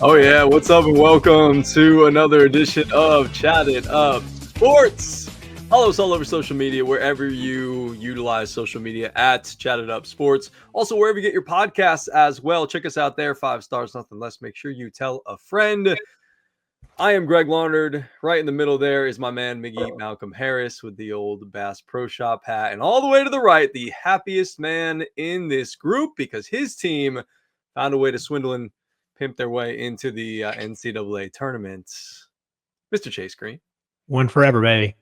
Oh yeah, what's up and welcome to another edition of Chatt It Up Sports. Follow us all over social media, wherever you utilize social media at Chatt It Up Sports. Also, wherever you get your podcasts as well. Check us out there. 5 stars, nothing less. Make sure you tell a friend. I am Greg Larnard. Right in the middle there is my man, Miggy Malcolm Harris, with the old Bass Pro Shop hat. And all the way to the right, the happiest man in this group because his team found a way to swindle and pimp their way into the NCAA tournament. Mr. Chase Green. One forever, baby.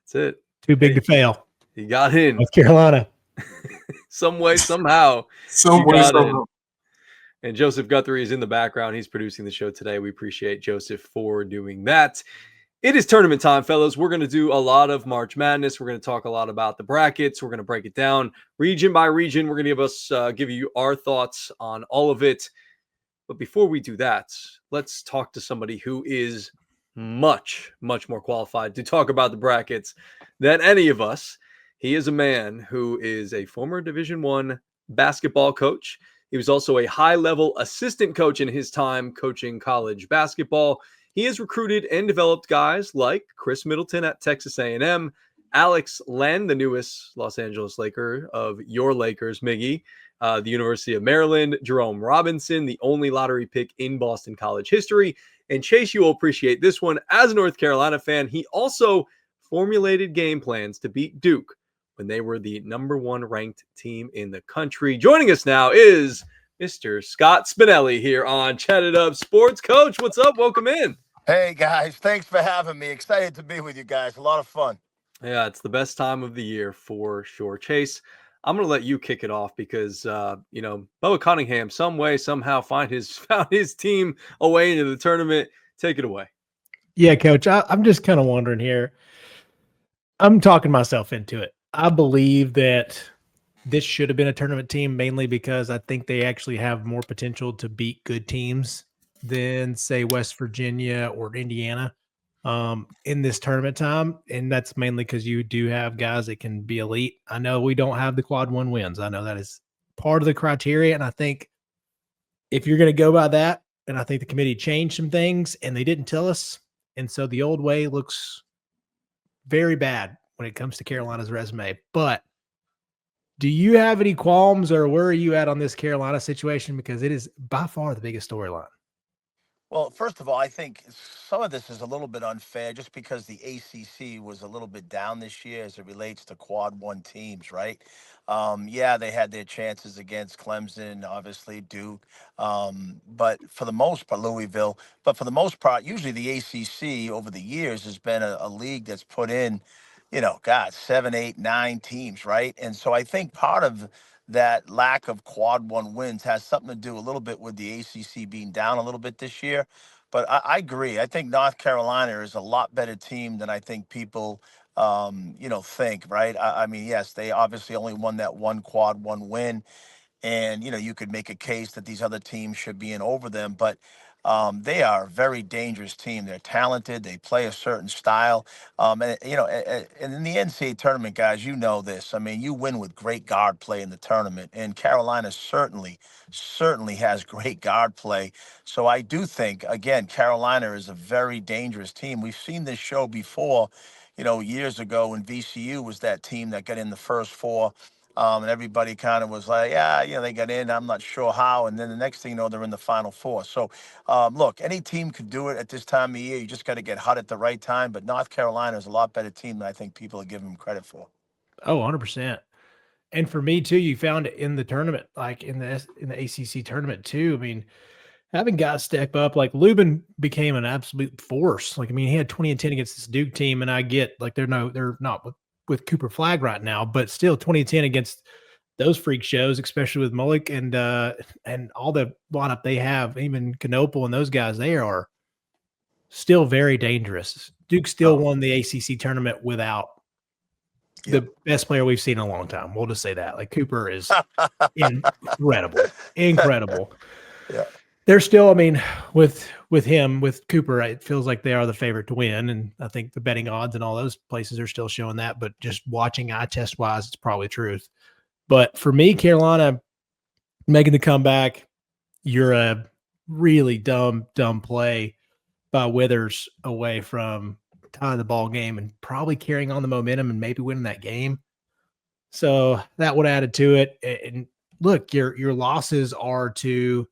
That's it. Too big to fail. He got in. North Carolina. Some way, somehow. Somehow. And Joseph Guthrie is in the background. He's producing the show today. We appreciate Joseph for doing that. It is tournament time, fellas. We're going to do a lot of March Madness. We're going to talk a lot about the brackets. We're going to break it down region by region. We're going to give you our thoughts on all of it. But before we do that, let's talk to somebody who is much, much more qualified to talk about the brackets than any of us. He is a man who is a former Division I basketball coach. He was also a high-level assistant coach in his time coaching college basketball. He has recruited and developed guys like Chris Middleton at Texas A&M, Alex Len, the newest Los Angeles Laker of your Lakers, Miggy, the University of Maryland, Jerome Robinson, the only lottery pick in Boston College history. And Chase, you will appreciate this one. As a North Carolina fan, he also formulated game plans to beat Duke when they were the number 1 ranked team in the country. Joining us now is Mr. Scott Spinelli here on Chatt It Up Sports. Coach, what's up? Welcome in. Hey, guys. Thanks for having me. Excited to be with you guys. A lot of fun. Yeah, it's the best time of the year for sure. Chase, I'm going to let you kick it off because, Bubba Cunningham, some way, somehow found his team a way into the tournament. Take it away. Yeah, Coach, I'm just kind of wondering here. I'm talking myself into it. I believe that this should have been a tournament team mainly because I think they actually have more potential to beat good teams than, say, West Virginia or Indiana in this tournament time. And that's mainly because you do have guys that can be elite. I know we don't have the quad 1 wins. I know that is part of the criteria. And I think if you're going to go by that, and I think the committee changed some things and they didn't tell us. And so the old way looks very bad when it comes to Carolina's resume. But do you have any qualms or where are you at on this Carolina situation? Because it is by far the biggest storyline. Well, first of all, I think some of this is a little bit unfair just because the ACC was a little bit down this year as it relates to quad 1 teams, right? Yeah, they had their chances against Clemson, obviously Duke, but for the most part, Louisville. But for the most part, usually the ACC over the years has been a league that's put in, 7, 8, 9 teams, right? And so I think part of that lack of quad 1 wins has something to do a little bit with the ACC being down a little bit this year. But I agree. I think North Carolina is a lot better team than I think people, think, right? I mean, yes, they obviously only won that one quad 1 win. And, you could make a case that these other teams should be in over them. But they are a very dangerous team. They're talented. They play a certain style. And in the NCAA tournament, guys, you know this. I mean, you win with great guard play in the tournament. And Carolina certainly has great guard play. So I do think, again, Carolina is a very dangerous team. We've seen this show before, years ago when VCU was that team that got in the first 4. And everybody kind of was like, yeah, they got in. I'm not sure how. And then the next thing you know, they're in the Final 4. So, look, any team could do it at this time of year. You just got to get hot at the right time. But North Carolina is a lot better team than I think people are giving them credit for. Oh, 100%. And for me, too, you found it in the tournament, like in the ACC tournament, too. I mean, having guys step up, like Lubin became an absolute force. Like, I mean, he had 20-10 against this Duke team. And I get, like, they're not with Cooper Flag right now, but still 20-10 against those freak shows, especially with Mullick and all the lineup they have, even Canopel and those guys, they are still very dangerous. Duke still won the ACC tournament without the best player we've seen in a long time. We'll just say that. Like Cooper is incredible. Yeah. They're still, I mean, with him, with Cooper, it feels like they are the favorite to win. And I think the betting odds and all those places are still showing that. But just watching eye test wise, it's probably truth. But for me, Carolina making the comeback, you're a really dumb play by Withers away from tying the ball game and probably carrying on the momentum and maybe winning that game. So that would add to it. And look, your losses are to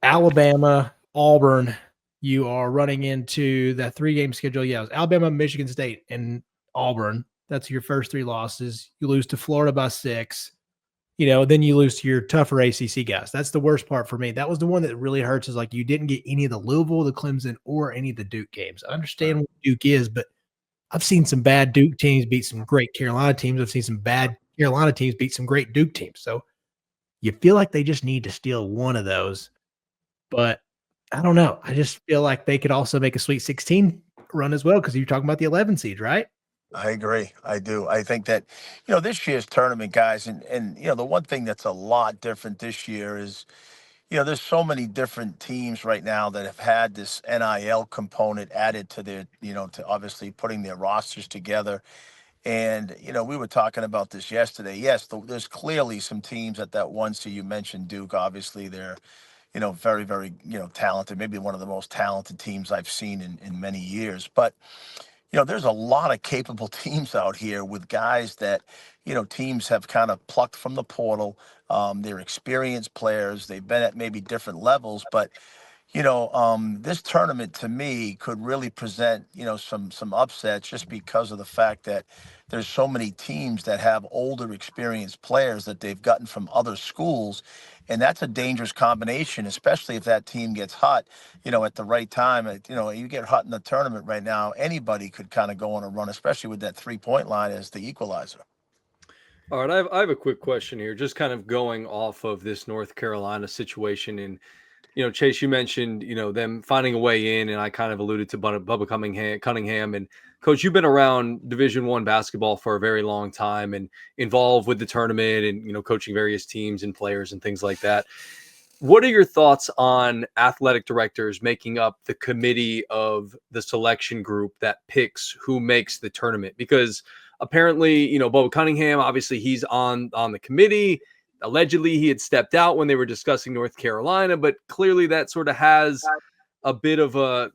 Alabama, Auburn. You are running into that 3-game schedule. Yeah, it was Alabama, Michigan State, and Auburn. That's your first 3 losses. You lose to Florida by 6. Then you lose to your tougher ACC guys. That's the worst part for me. That was the one that really hurts, is like you didn't get any of the Louisville, the Clemson, or any of the Duke games. I understand what Duke is, but I've seen some bad Duke teams beat some great Carolina teams. I've seen some bad Carolina teams beat some great Duke teams. So you feel like they just need to steal one of those. But I don't know. I just feel like they could also make a Sweet 16 run as well, because you're talking about the 11 seed, right? I agree. I do. I think that, this year's tournament, guys, and the one thing that's a lot different this year is, there's so many different teams right now that have had this NIL component added to their, to obviously putting their rosters together. And, we were talking about this yesterday. Yes, there's clearly some teams at that one. So you mentioned Duke. Obviously, they're, very, very, talented, maybe one of the most talented teams I've seen in many years. But, there's a lot of capable teams out here with guys that, teams have kind of plucked from the portal. They're experienced players. They've been at maybe different levels, but this tournament to me could really present, some upsets, just because of the fact that there's so many teams that have older, experienced players that they've gotten from other schools. And that's a dangerous combination, especially if that team gets hot, at the right time. You get hot in the tournament right now, anybody could kind of go on a run, especially with that 3-point line as the equalizer. All right, I have a quick question here, just kind of going off of this North Carolina situation. And Chase, you mentioned, them finding a way in, and I kind of alluded to Bubba Cunningham. And Coach, you've been around Division I basketball for a very long time and involved with the tournament and, coaching various teams and players and things like that. What are your thoughts on athletic directors making up the committee of the selection group that picks who makes the tournament? Because apparently, Bubba Cunningham, obviously he's on the committee. Allegedly, he had stepped out when they were discussing North Carolina, but clearly that sort of has a bit of a,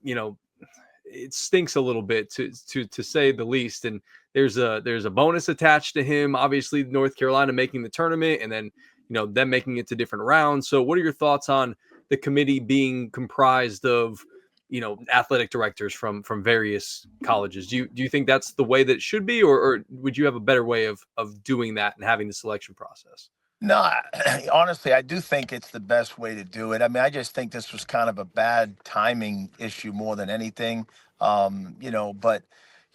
it stinks a little bit to say the least. And there's a bonus attached to him, obviously North Carolina making the tournament, and then them making it to different rounds. So what are your thoughts on the committee being comprised of athletic directors from various colleges? Do you think that's the way that it should be, or would you have a better way of doing that and having the selection process? No, honestly, I do think it's the best way to do it. I mean, I just think this was kind of a bad timing issue more than anything. But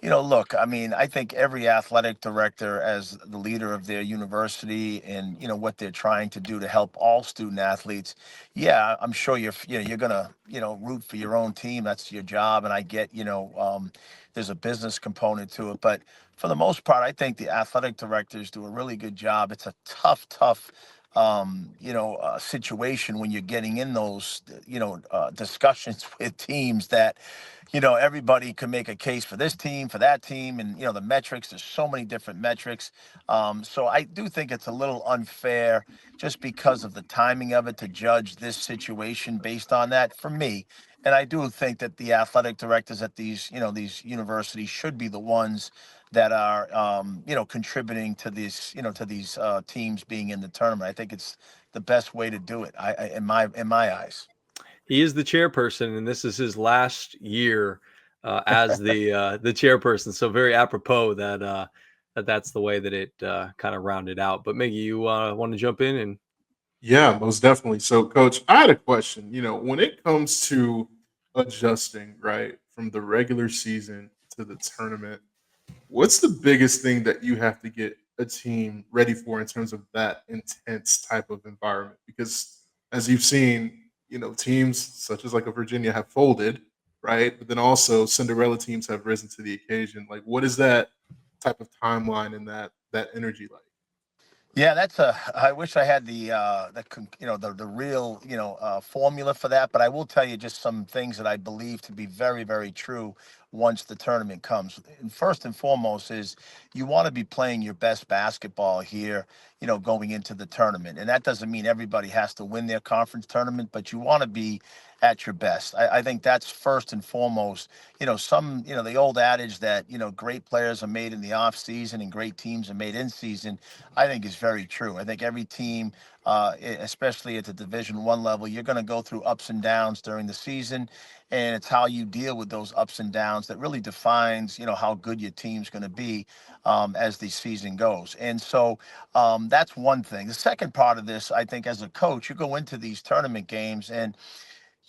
look, I mean, I think every athletic director, as the leader of their university, and what they're trying to do to help all student athletes. Yeah, I'm sure you're gonna root for your own team. That's your job, and I get there's a business component to it, but for the most part, I think the athletic directors do a really good job. It's a tough, situation when you're getting in those, discussions with teams that, everybody can make a case for this team, for that team, and the metrics. There's so many different metrics. So I do think it's a little unfair, just because of the timing of it, to judge this situation based on that, for me. And I do think that the athletic directors at these universities should be the ones that are contributing to these teams being in the tournament. I think it's the best way to do it. In my eyes. He is the chairperson, and this is his last year as the chairperson. So very apropos that that's the way that it kind of rounded out. But Miggy, you want to jump in? And Yeah, most definitely. So, Coach, I had a question. When it comes to adjusting, right, from the regular season to the tournament, what's the biggest thing that you have to get a team ready for in terms of that intense type of environment? Because as you've seen, teams such as like a Virginia have folded, right? But then also Cinderella teams have risen to the occasion. Like, what is that type of timeline and that energy like? Yeah, I wish I had the real formula for that, but I will tell you just some things that I believe to be very, very true once the tournament comes. And first and foremost is you want to be playing your best basketball here, going into the tournament. And that doesn't mean everybody has to win their conference tournament, but you want to be at your best. I think that's first and foremost. The old adage that, great players are made in the off season and great teams are made in season, I think is very true. I think every team, especially at the Division I level, you're going to go through ups and downs during the season, and it's how you deal with those ups and downs that really defines, how good your team's going to be as the season goes. And so that's one thing. The second part of this, I think, as a coach, you go into these tournament games and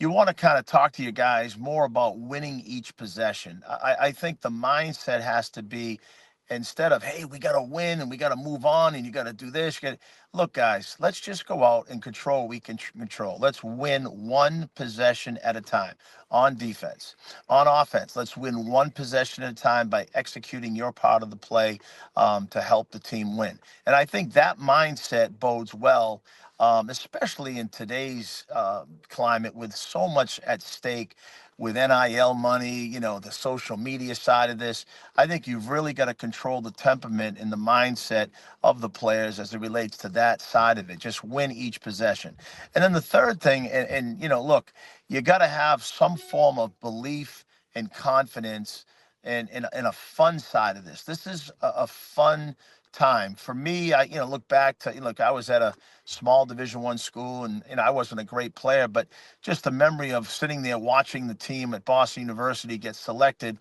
you want to kind of talk to your guys more about winning each possession. I think the mindset has to be, instead of, hey, we got to win and we got to move on and you got to do this. Look, guys, let's just go out and control what we can control. Let's win one possession at a time on defense. On offense, let's win one possession at a time by executing your part of the play to help the team win. And I think that mindset bodes well, especially in today's climate with so much at stake with NIL money, the social media side of this. I think you've really got to control the temperament and the mindset of the players as it relates to that side of it. Just win each possession. And then the third thing, look, you got to have some form of belief and confidence and a fun side of this. This is a fun time for me. I look back to, look, I was at a small Division I school, and I wasn't a great player, but just the memory of sitting there watching the team at Boston University get selected,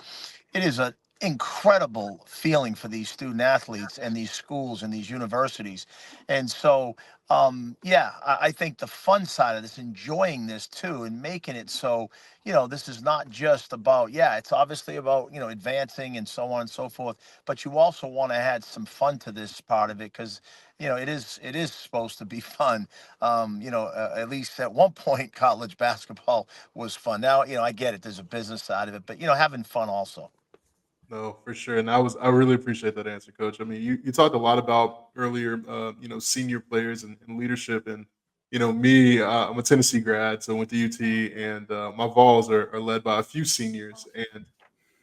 it is an incredible feeling for these student athletes and these schools and these universities. And so I think the fun side of this, enjoying this too, and making it so, this is not just about, it's obviously about, advancing and so on and so forth, but you also want to add some fun to this part of it, because it is supposed to be fun. At least at one point, college basketball was fun. Now, I get it. There's a business side of it, but having fun also. No, for sure. And I really appreciate that answer, Coach. I mean, you talked a lot about earlier, senior players and leadership. And, me, I'm a Tennessee grad, so I went to UT, and my Vols are led by a few seniors. And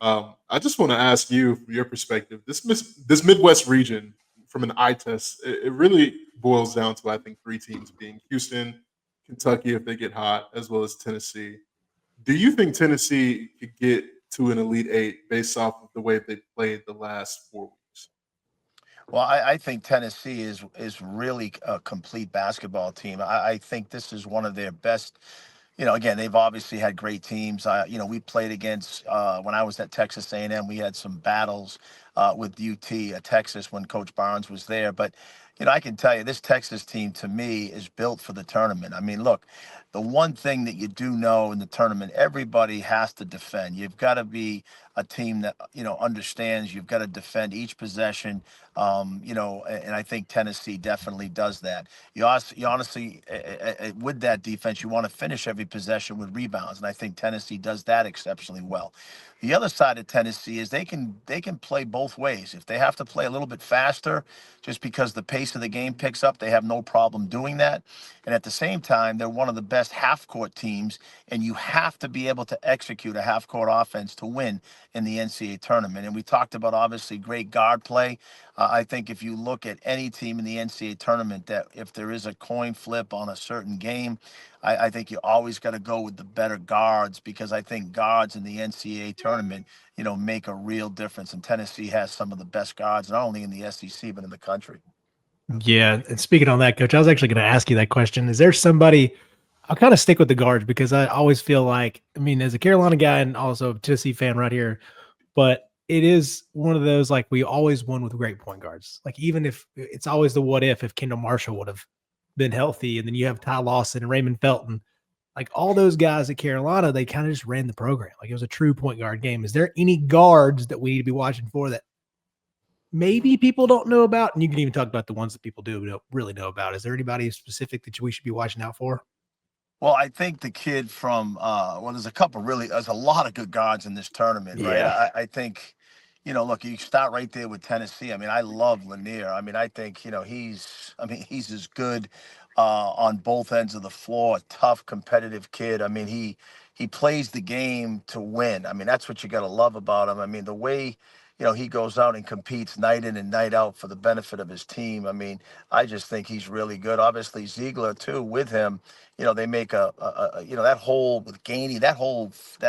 I just want to ask you, from your perspective, this Midwest region, from an eye test, it really boils down to, I think, three teams being Houston, Kentucky, if they get hot, as well as Tennessee. Do you think Tennessee could get to an Elite Eight based off of the way they played the last 4 weeks? Well, I think Tennessee is really a complete basketball team. I think this is one of their best. Again, they've obviously had great teams. We played against, when I was at Texas A&M, we had some battles with UT at Texas when Coach Barnes was there. But, I can tell you this Texas team, to me, is built for the tournament. I mean, look, the one thing that you do know in the tournament, everybody has to defend. You've got to be a team that, understands you've got to defend each possession. And I think Tennessee definitely does that. You honestly, with that defense, you want to finish every possession with rebounds, and I think Tennessee does that exceptionally well. The other side of Tennessee is they can play both ways. If they have to play a little bit faster, just because the pace of the game picks up, they have no problem doing that. And at the same time, they're one of the best half-court teams, and you have to be able to execute a half-court offense to win in the NCAA tournament. And we talked about, obviously, great guard play. I think if you look at any team in the NCAA tournament, that if there is a coin flip on a certain game, I think you always got to go with the better guards, because I think guards in the NCAA tournament, make a real difference. And Tennessee has some of the best guards, not only in the SEC, but in the country. Yeah, and speaking on that, Coach, I was actually going to ask you that question. Is there somebody? I'll kind of stick with the guards, because I always feel like, I mean, as a Carolina guy and also a Tennessee fan right here, but it is one of those, like, we always won with great point guards. Like, even if it's always the what if Kendall Marshall would have been healthy, and then you have Ty Lawson and Raymond Felton, like all those guys at Carolina, they kind of just ran the program. Like, it was a true point guard game. Is there any guards that we need to be watching for that maybe people don't know about? And you can even talk about the ones that people don't really know about. Is there anybody specific that we should be watching out for? Well, I think the kid from there's a lot of good guards in this tournament, right? Yeah. I think, look, you start right there with Tennessee. I mean, I love Lanier. I mean, I think, he's as good on both ends of the floor, a tough, competitive kid. I mean, he plays the game to win. I mean, that's what you got to love about him. I mean, the way, he goes out and competes night in and night out for the benefit of his team. I mean, I just think he's really good. Obviously, Ziegler too with him. They make that whole with Gainey, that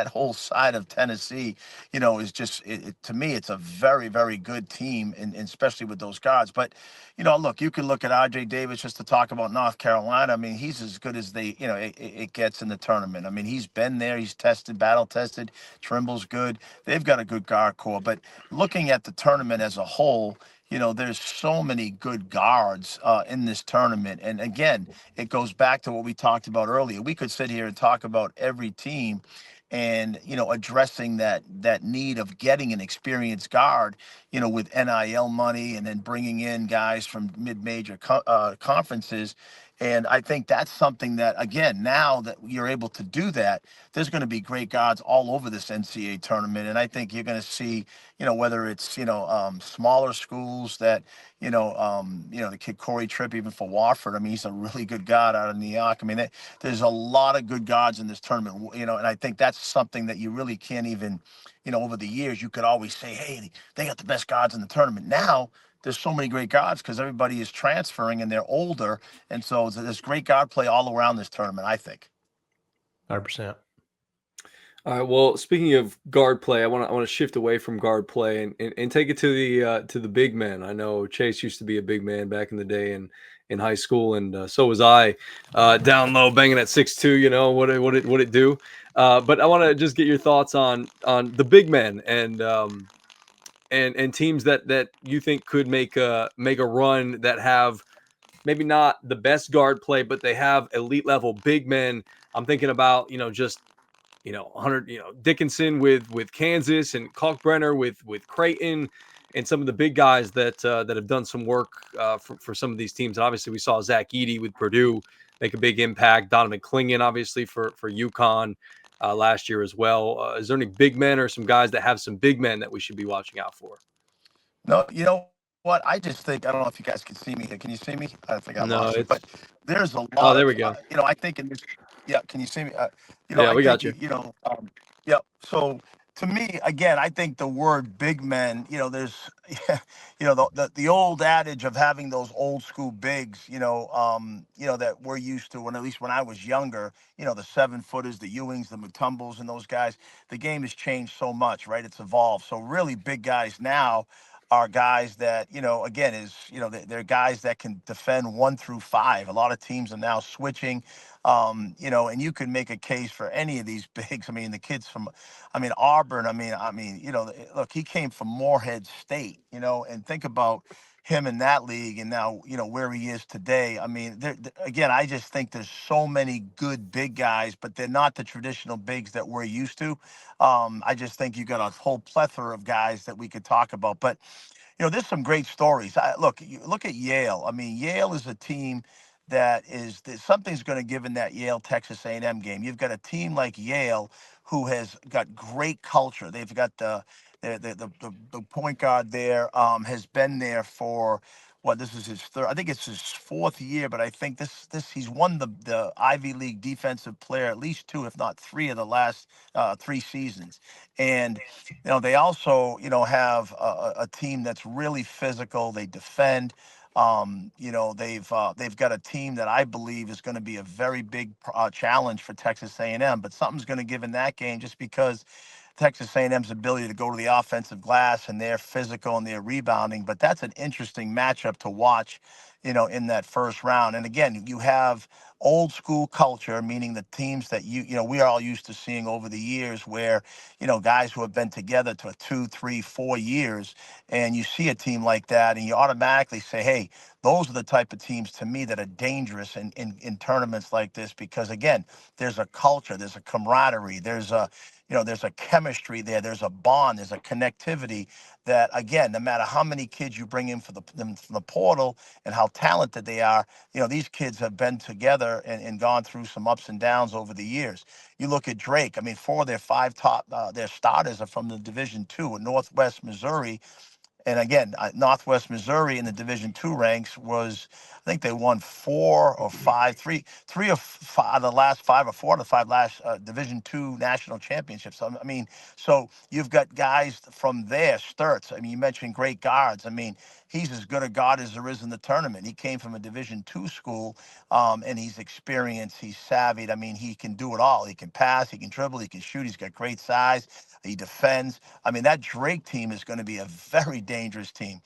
whole side of Tennessee, is just to me, it's a very, very good team, and especially with those guards. But look, you can look at RJ Davis just to talk about North Carolina. I mean, he's as good as it gets in the tournament. I mean, he's been there, he's battle tested. Trimble's good. They've got a good guard core. But looking at the tournament as a whole, there's so many good guards in this tournament. And again, it goes back to what we talked about earlier. We could sit here and talk about every team and addressing that need of getting an experienced guard, with NIL money, and then bringing in guys from mid-major conferences. And I think that's something that, again, now that you're able to do that, there's going to be great guards all over this NCAA tournament. And I think you're going to see, whether it's, smaller schools that, the kid Corey Tripp, even for Wofford, I mean, he's a really good guard out of New York. I mean, there's a lot of good guards in this tournament, and I think that's something that you really can't even, over the years, you could always say, hey, they got the best guards in the tournament. Now, there's so many great guards because everybody is transferring and they're older. And so there's great guard play all around this tournament, I think. 100%. All right. Well, speaking of guard play, I want to shift away from guard play and take it to the big men. I know Chase used to be a big man back in the day in high school, and so was I. Down low, banging at 6'2". You know what it do? But I want to just get your thoughts on the big men and teams that you think could make a run that have maybe not the best guard play, but they have elite level big men. I'm thinking about just 100, Dickinson with Kansas, and Kalkbrenner with Creighton, and some of the big guys that have done some work for some of these teams. And obviously, we saw Zach Edey with Purdue make a big impact. Donovan Clingan, obviously for UConn last year as well. Is there any big men or some guys that have some big men that we should be watching out for? No, you know what? I just think, I don't know if you guys can see me here. Can you see me? I think I No, lost you. But there's a oh, lot there of, we go. I think in this, yeah, can you see me? Yeah, I we think, got you. yeah. So to me, again, I think the word big men, there's, the old adage of having those old school bigs, that we're used to, when at least when I was younger, the 7-footers, the Ewings, the Mutombos, and those guys. The game has changed so much, right? It's evolved. So really big guys now are guys that, again, they're guys that can defend 1 through 5. A lot of teams are now switching, and you can make a case for any of these bigs. I mean, the kids from, Auburn, look, he came from Morehead State, and think about him in that league, and now, where he is today. I mean, again, I just think there's so many good big guys, but they're not the traditional bigs that we're used to. I just think you got a whole plethora of guys that we could talk about. But there's some great stories. Look at Yale. I mean, Yale is a team that something's going to give in that Yale Texas A&M game. You've got a team like Yale who has got great culture. They've got the point guard there has been there for what, this is his third, I think it's his 4th year, but I think this he's won the Ivy League defensive player at least 2, if not 3 of the last 3 seasons. And they also have a team that's really physical. They defend. They've got a team that I believe is going to be a very big challenge for Texas A&M. But something's going to give in that game, just because Texas A&M's ability to go to the offensive glass, and they're physical and they're rebounding. But that's an interesting matchup to watch, in that first round. And again, you have old school culture, meaning the teams that we are all used to seeing over the years, where, guys who have been together for 2, 3, 4 years, and you see a team like that, and you automatically say, hey, those are the type of teams to me that are dangerous in tournaments like this, because again, there's a culture, there's a camaraderie, there's a chemistry there, there's a bond, there's a connectivity that, again, no matter how many kids you bring in from the portal and how talented they are, these kids have been together and gone through some ups and downs over the years. You look at Drake. I mean, 4 of their 5 top their starters are from the Division II in Northwest Missouri. And again, Northwest Missouri in the Division II ranks was, I think they won 4 or 5, three of five, the last 5 or 4 of the 5 last Division II national championships. I mean, so you've got guys from there, Sturts. I mean, you mentioned great guards. I mean, he's as good a guard as there is in the tournament. He came from a Division II school, and he's experienced, he's savvy. I mean, he can do it all. He can pass, he can dribble, he can shoot. He's got great size. He defends. I mean, that Drake team is going to be a very dangerous team.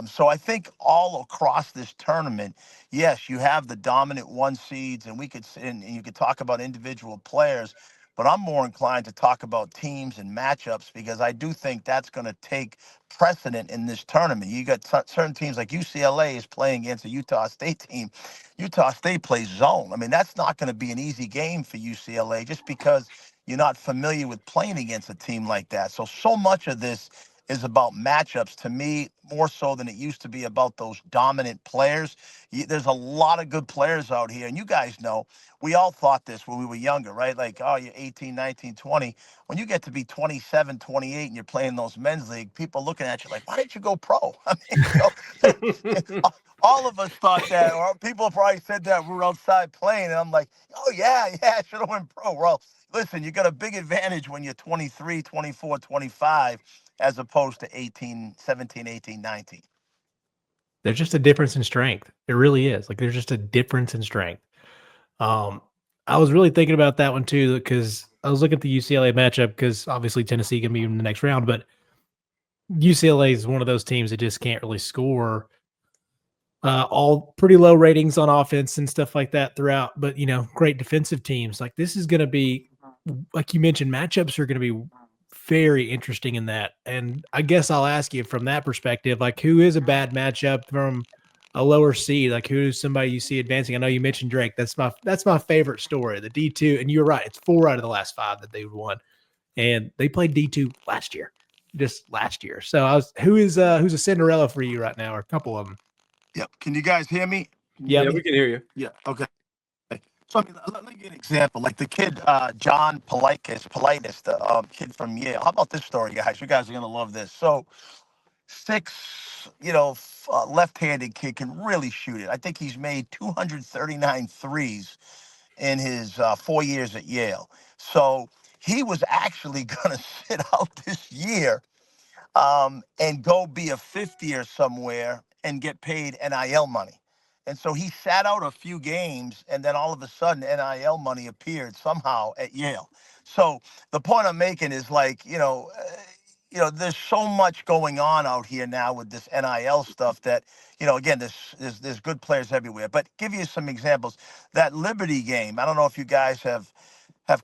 So I think all across this tournament, yes, you have the dominant 1 seeds, and and you could talk about individual players, but I'm more inclined to talk about teams and matchups, because I do think that's going to take precedent in this tournament. You got certain teams like UCLA is playing against a Utah State team. Utah State plays zone. I mean, that's not going to be an easy game for UCLA, just because you're not familiar with playing against a team like that. So much of this is about matchups, to me, more so than it used to be about those dominant players. There's a lot of good players out here. And you guys know, we all thought this when we were younger, right? Like, oh, you're 18, 19, 20. When you get to be 27, 28, and you're playing those men's league, people looking at you like, why didn't you go pro? I mean, all of us thought that, or people probably said that we were outside playing. And I'm like, oh, yeah, I should have went pro. Well, listen, you got a big advantage when you're 23, 24, 25, as opposed to 18, 17, 18, 19. There's just a difference in strength. It really is. Like, there's just a difference in strength. I was really thinking about that one too, because I was looking at the UCLA matchup, because obviously Tennessee can be in the next round, but UCLA is one of those teams that just can't really score. All pretty low ratings on offense and stuff like that throughout, but great defensive teams. Like, this is going to be, like you mentioned, matchups are going to be very interesting in that. And I guess I'll ask you from that perspective, like, who is a bad matchup from a lower seed? Like, who's somebody you see advancing? I know you mentioned Drake. That's my favorite story, the D2. And you're right, it's 4 out of the last 5 that they've won, and they played D2 just last year. So who's a Cinderella for you right now, or a couple of them? Yep. Can you guys hear me? Yeah, we can hear you. Yeah. Okay. So I mean, let me give you an example. Like the kid, John Politis, the kid from Yale. How about this story, guys? You guys are gonna love this. So 6, left-handed kid, can really shoot it. I think he's made 239 threes in his 4 years at Yale. So he was actually gonna sit out this year, and go be a 50-year somewhere and get paid NIL money. And so he sat out a few games, and then all of a sudden NIL money appeared somehow at Yale. So the point I'm making is, like, there's so much going on out here now with this NIL stuff that, again, there's good players everywhere. But give you some examples. That Liberty game, I don't know if you guys have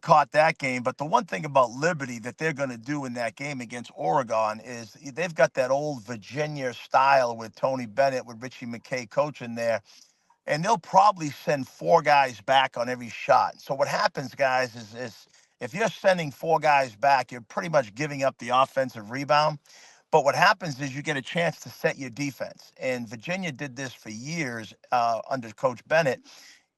caught that game. But the one thing about Liberty that they're going to do in that game against Oregon is they've got that old Virginia style with Tony Bennett, with Richie McKay coaching there. And they'll probably send 4 guys back on every shot. So what happens, guys, is if you're sending 4 guys back, you're pretty much giving up the offensive rebound. But what happens is you get a chance to set your defense. And Virginia did this for years under Coach Bennett.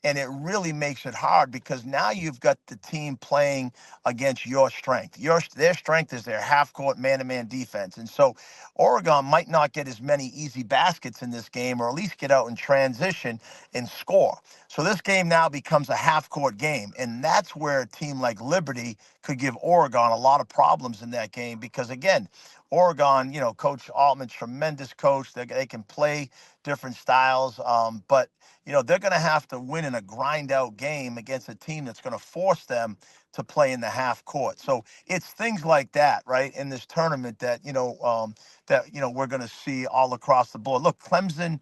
And it really makes it hard, because now you've got the team playing against your strength. Their strength is their half-court man-to-man defense. And so Oregon might not get as many easy baskets in this game, or at least get out in transition and score. So this game now becomes a half-court game. And that's where a team like Liberty could give Oregon a lot of problems in that game, because, again, Oregon, Coach Altman's tremendous coach. They can play different styles, but they're going to have to win in a grind-out game against a team that's going to force them to play in the half court. So it's things like that, right, in this tournament that we're going to see all across the board. Look, Clemson,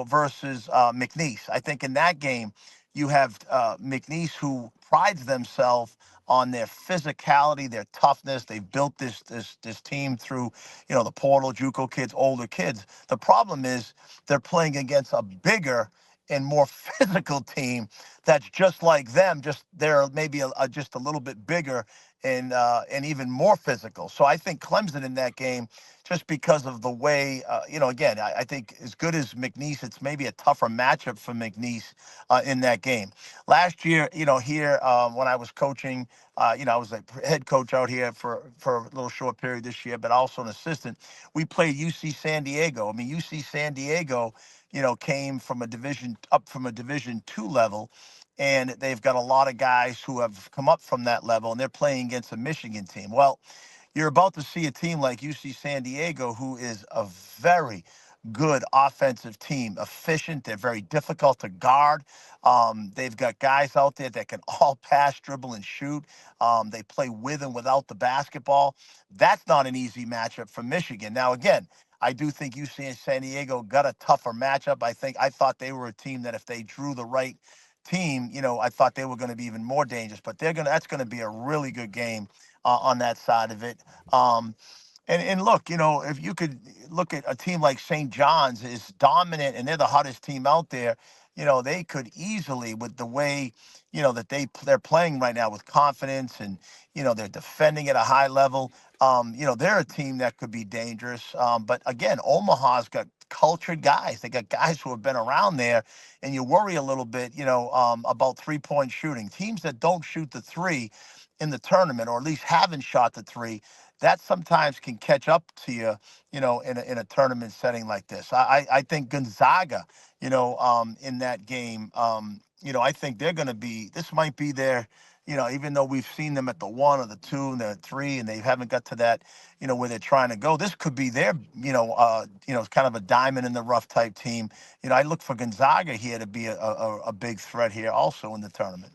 versus McNeese. I think in that game you have McNeese, who prides themselves on their physicality, their toughness. They've built this team through, the portal, JUCO kids, older kids. The problem is they're playing against a bigger and more physical team that's just like them. Just they're maybe just a little bit bigger and even more physical. So I think Clemson in that game just because of the way, again, I think as good as McNeese, it's maybe a tougher matchup for McNeese in that game. Last year, here when I was coaching, I was a head coach out here for a little short period this year, but also an assistant. We played UC San Diego. I mean, UC San Diego, came from a Division II level, and they've got a lot of guys who have come up from that level, and they're playing against a Michigan team. Well, you're about to see a team like UC San Diego, who is a very good offensive team, efficient. They're very difficult to guard. They've got guys out there that can all pass, dribble, and shoot. They play with and without the basketball. That's not an easy matchup for Michigan. Now, again, I do think UC San Diego got a tougher matchup. I thought they were a team that if they drew the right team, I thought they were going to be even more dangerous. But that's going to be a really good game on that side of it. And look, if you could look at a team like St. John's is dominant and they're the hottest team out there, they could easily, with the way, that they're playing right now with confidence, and, they're defending at a high level. They're a team that could be dangerous. But again, Omaha's got cultured guys. They got guys who have been around there, and you worry a little bit, about 3-point shooting. Teams that don't shoot the three in the tournament, or at least haven't shot the three, that sometimes can catch up to you, in a tournament setting like this. I think Gonzaga, in that game, I think they're going to be. This might be their, even though we've seen them at the 1 or the 2 and the 3, and they haven't got to that, where they're trying to go. This could be their, kind of a diamond in the rough type team. I look for Gonzaga here to be a big threat here also in the tournament.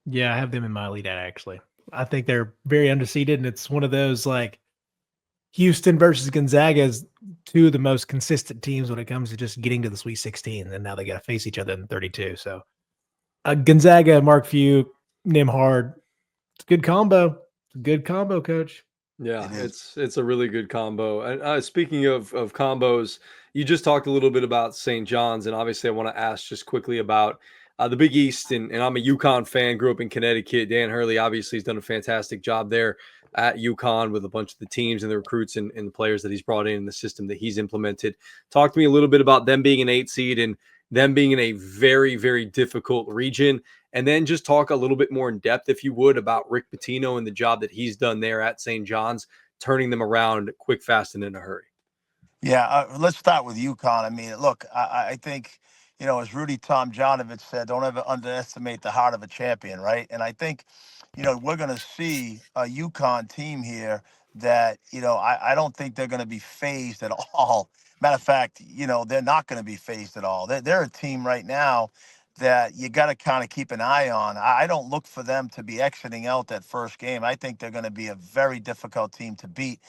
Yeah, I have them in my lead out, actually. I think they're very undefeated, and it's one of those like Houston versus Gonzaga is two of the most consistent teams when it comes to just getting to the Sweet 16, and now they got to face each other in 32. So Gonzaga, Mark Few, Nimhard, it's a good combo. It's a good combo, Coach. Yeah, it's a really good combo. And speaking of combos, you just talked a little bit about St. John's, and obviously I want to ask just quickly about the Big East. And I'm a UConn fan, grew up in Connecticut. Dan Hurley obviously has done a fantastic job there at UConn with a bunch of the teams and the recruits and the players that he's brought in the system that he's implemented. Talk to me a little bit about them being an 8 seed and them being in a very, very difficult region. And then just talk a little bit more in depth, if you would, about Rick Pitino and the job that he's done there at St. John's, turning them around quick, fast, and in a hurry. Yeah, let's start with UConn. I mean, look, I think, as Rudy Tomjanovich said, don't ever underestimate the heart of a champion, right? And I think, we're going to see a UConn team here that, I don't think they're going to be phased at all. Matter of fact, they're not going to be phased at all. They're a team right now that you got to kind of keep an eye on. I don't look for them to be exiting out that first game. I think they're going to be a very difficult team to beat,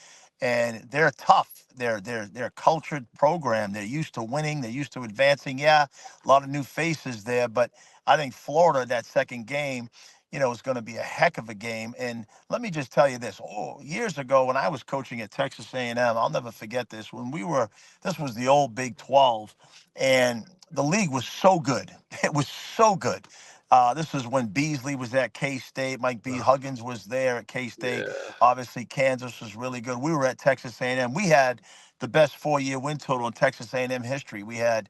and they're tough. They're a cultured program. They're used to winning. They're used to advancing. Yeah, a lot of new faces there, but I think Florida, that second game, is going to be a heck of a game. And let me just tell you this: years ago, when I was coaching at Texas A&M, I'll never forget this. This was the old Big 12, and the league was so good. It was so good. This is when Beasley was at K-State. Mike B. Huggins was there at K-State. Yeah. Obviously, Kansas was really good. We were at Texas A&M. We had the best 4-year win total in Texas A&M history. We had,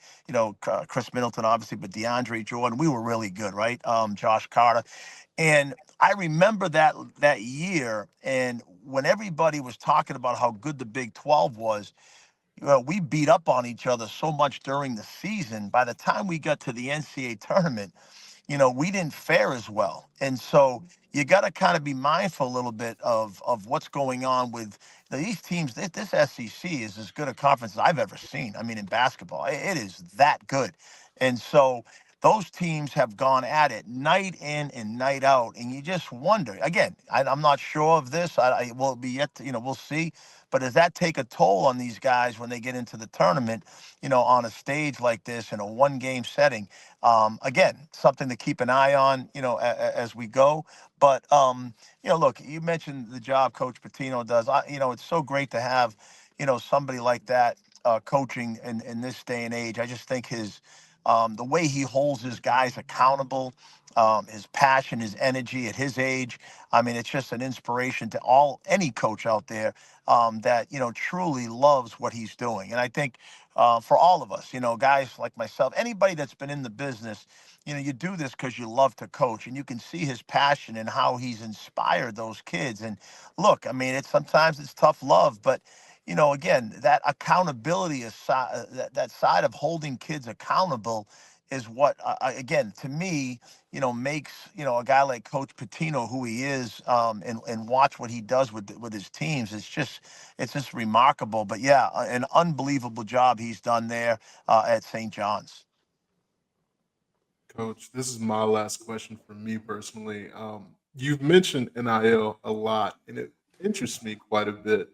Chris Middleton, obviously, but DeAndre Jordan. We were really good, right? Josh Carter. And I remember that year, and when everybody was talking about how good the Big 12 was, we beat up on each other so much during the season. By the time we got to the NCAA tournament, we didn't fare as well. And so you got to kind of be mindful a little bit of what's going on with these teams. This SEC is as good a conference as I've ever seen. I mean, in basketball, it is that good. And so those teams have gone at it night in and night out. And you just wonder, again, I'm not sure of this. I will be yet to, we'll see. But does that take a toll on these guys when they get into the tournament, on a stage like this in a 1-game setting? Again, something to keep an eye on, as we go. But, look, you mentioned the job Coach Pitino does. It's so great to have, somebody like that coaching in this day and age. I just think his The way he holds his guys accountable, his passion, his energy at his age. I mean, it's just an inspiration to any coach out there that truly loves what he's doing. And I think for all of us, guys like myself, anybody that's been in the business, you do this because you love to coach, and you can see his passion and how he's inspired those kids. And look, I mean, sometimes it's tough love, but again, that accountability is that side of holding kids accountable is what, again, to me, makes a guy like Coach Pitino who he is, and watch what he does with his teams. It's just remarkable. But yeah, an unbelievable job he's done there at St. John's. Coach, this is my last question for me personally. You've mentioned NIL a lot, and it interests me quite a bit.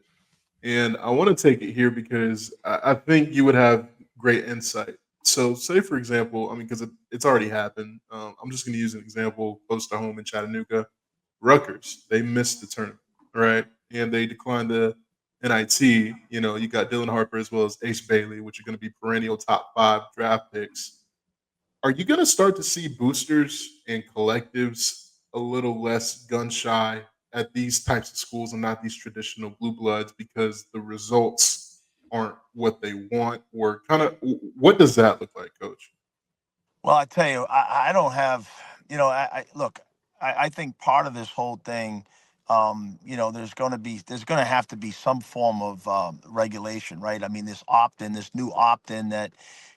And I want to take it here because I think you would have great insight. So, say for example, I mean, because it's already happened. I'm just going to use an example close to home in Chattanooga. Rutgers, they missed the tournament, right? And they declined the NIT. You got Dylan Harper as well as Ace Bailey, which are going to be perennial top 5 draft picks. Are you going to start to see boosters and collectives a little less gun shy at these types of schools and not these traditional blue bloods because the results aren't what they want? Or kind of what does that look like, Coach? Well, I tell you, I don't have, I look, I think part of this whole thing, there's going to have to be some form of regulation, right? I mean, this new opt-in that,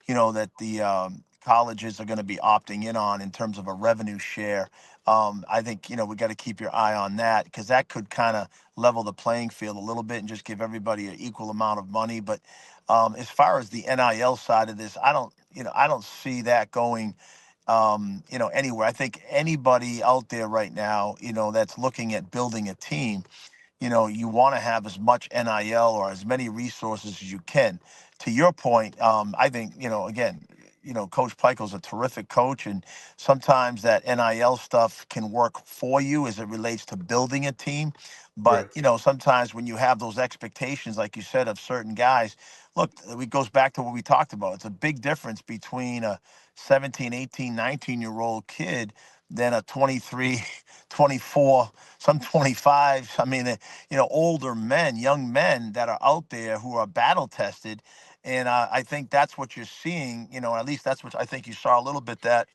that the colleges are going to be opting in on in terms of a revenue share. I think, we got to keep your eye on that because that could kind of level the playing field a little bit and just give everybody an equal amount of money. But as far as the NIL side of this, I don't see that going, anywhere. I think anybody out there right now, that's looking at building a team, you want to have as much NIL or as many resources as you can. To your point, I think, again, Coach Peichel's a terrific coach, and sometimes that NIL stuff can work for you as it relates to building a team. But, Right. sometimes when you have those expectations, like you said, of certain guys, look, it goes back to what we talked about. It's a big difference between a 17, 18, 19-year-old kid than a 23, 24, some 25. I mean, older men, young men that are out there who are battle tested. And I think that's what you're seeing, at least that's what I think you saw a little bit that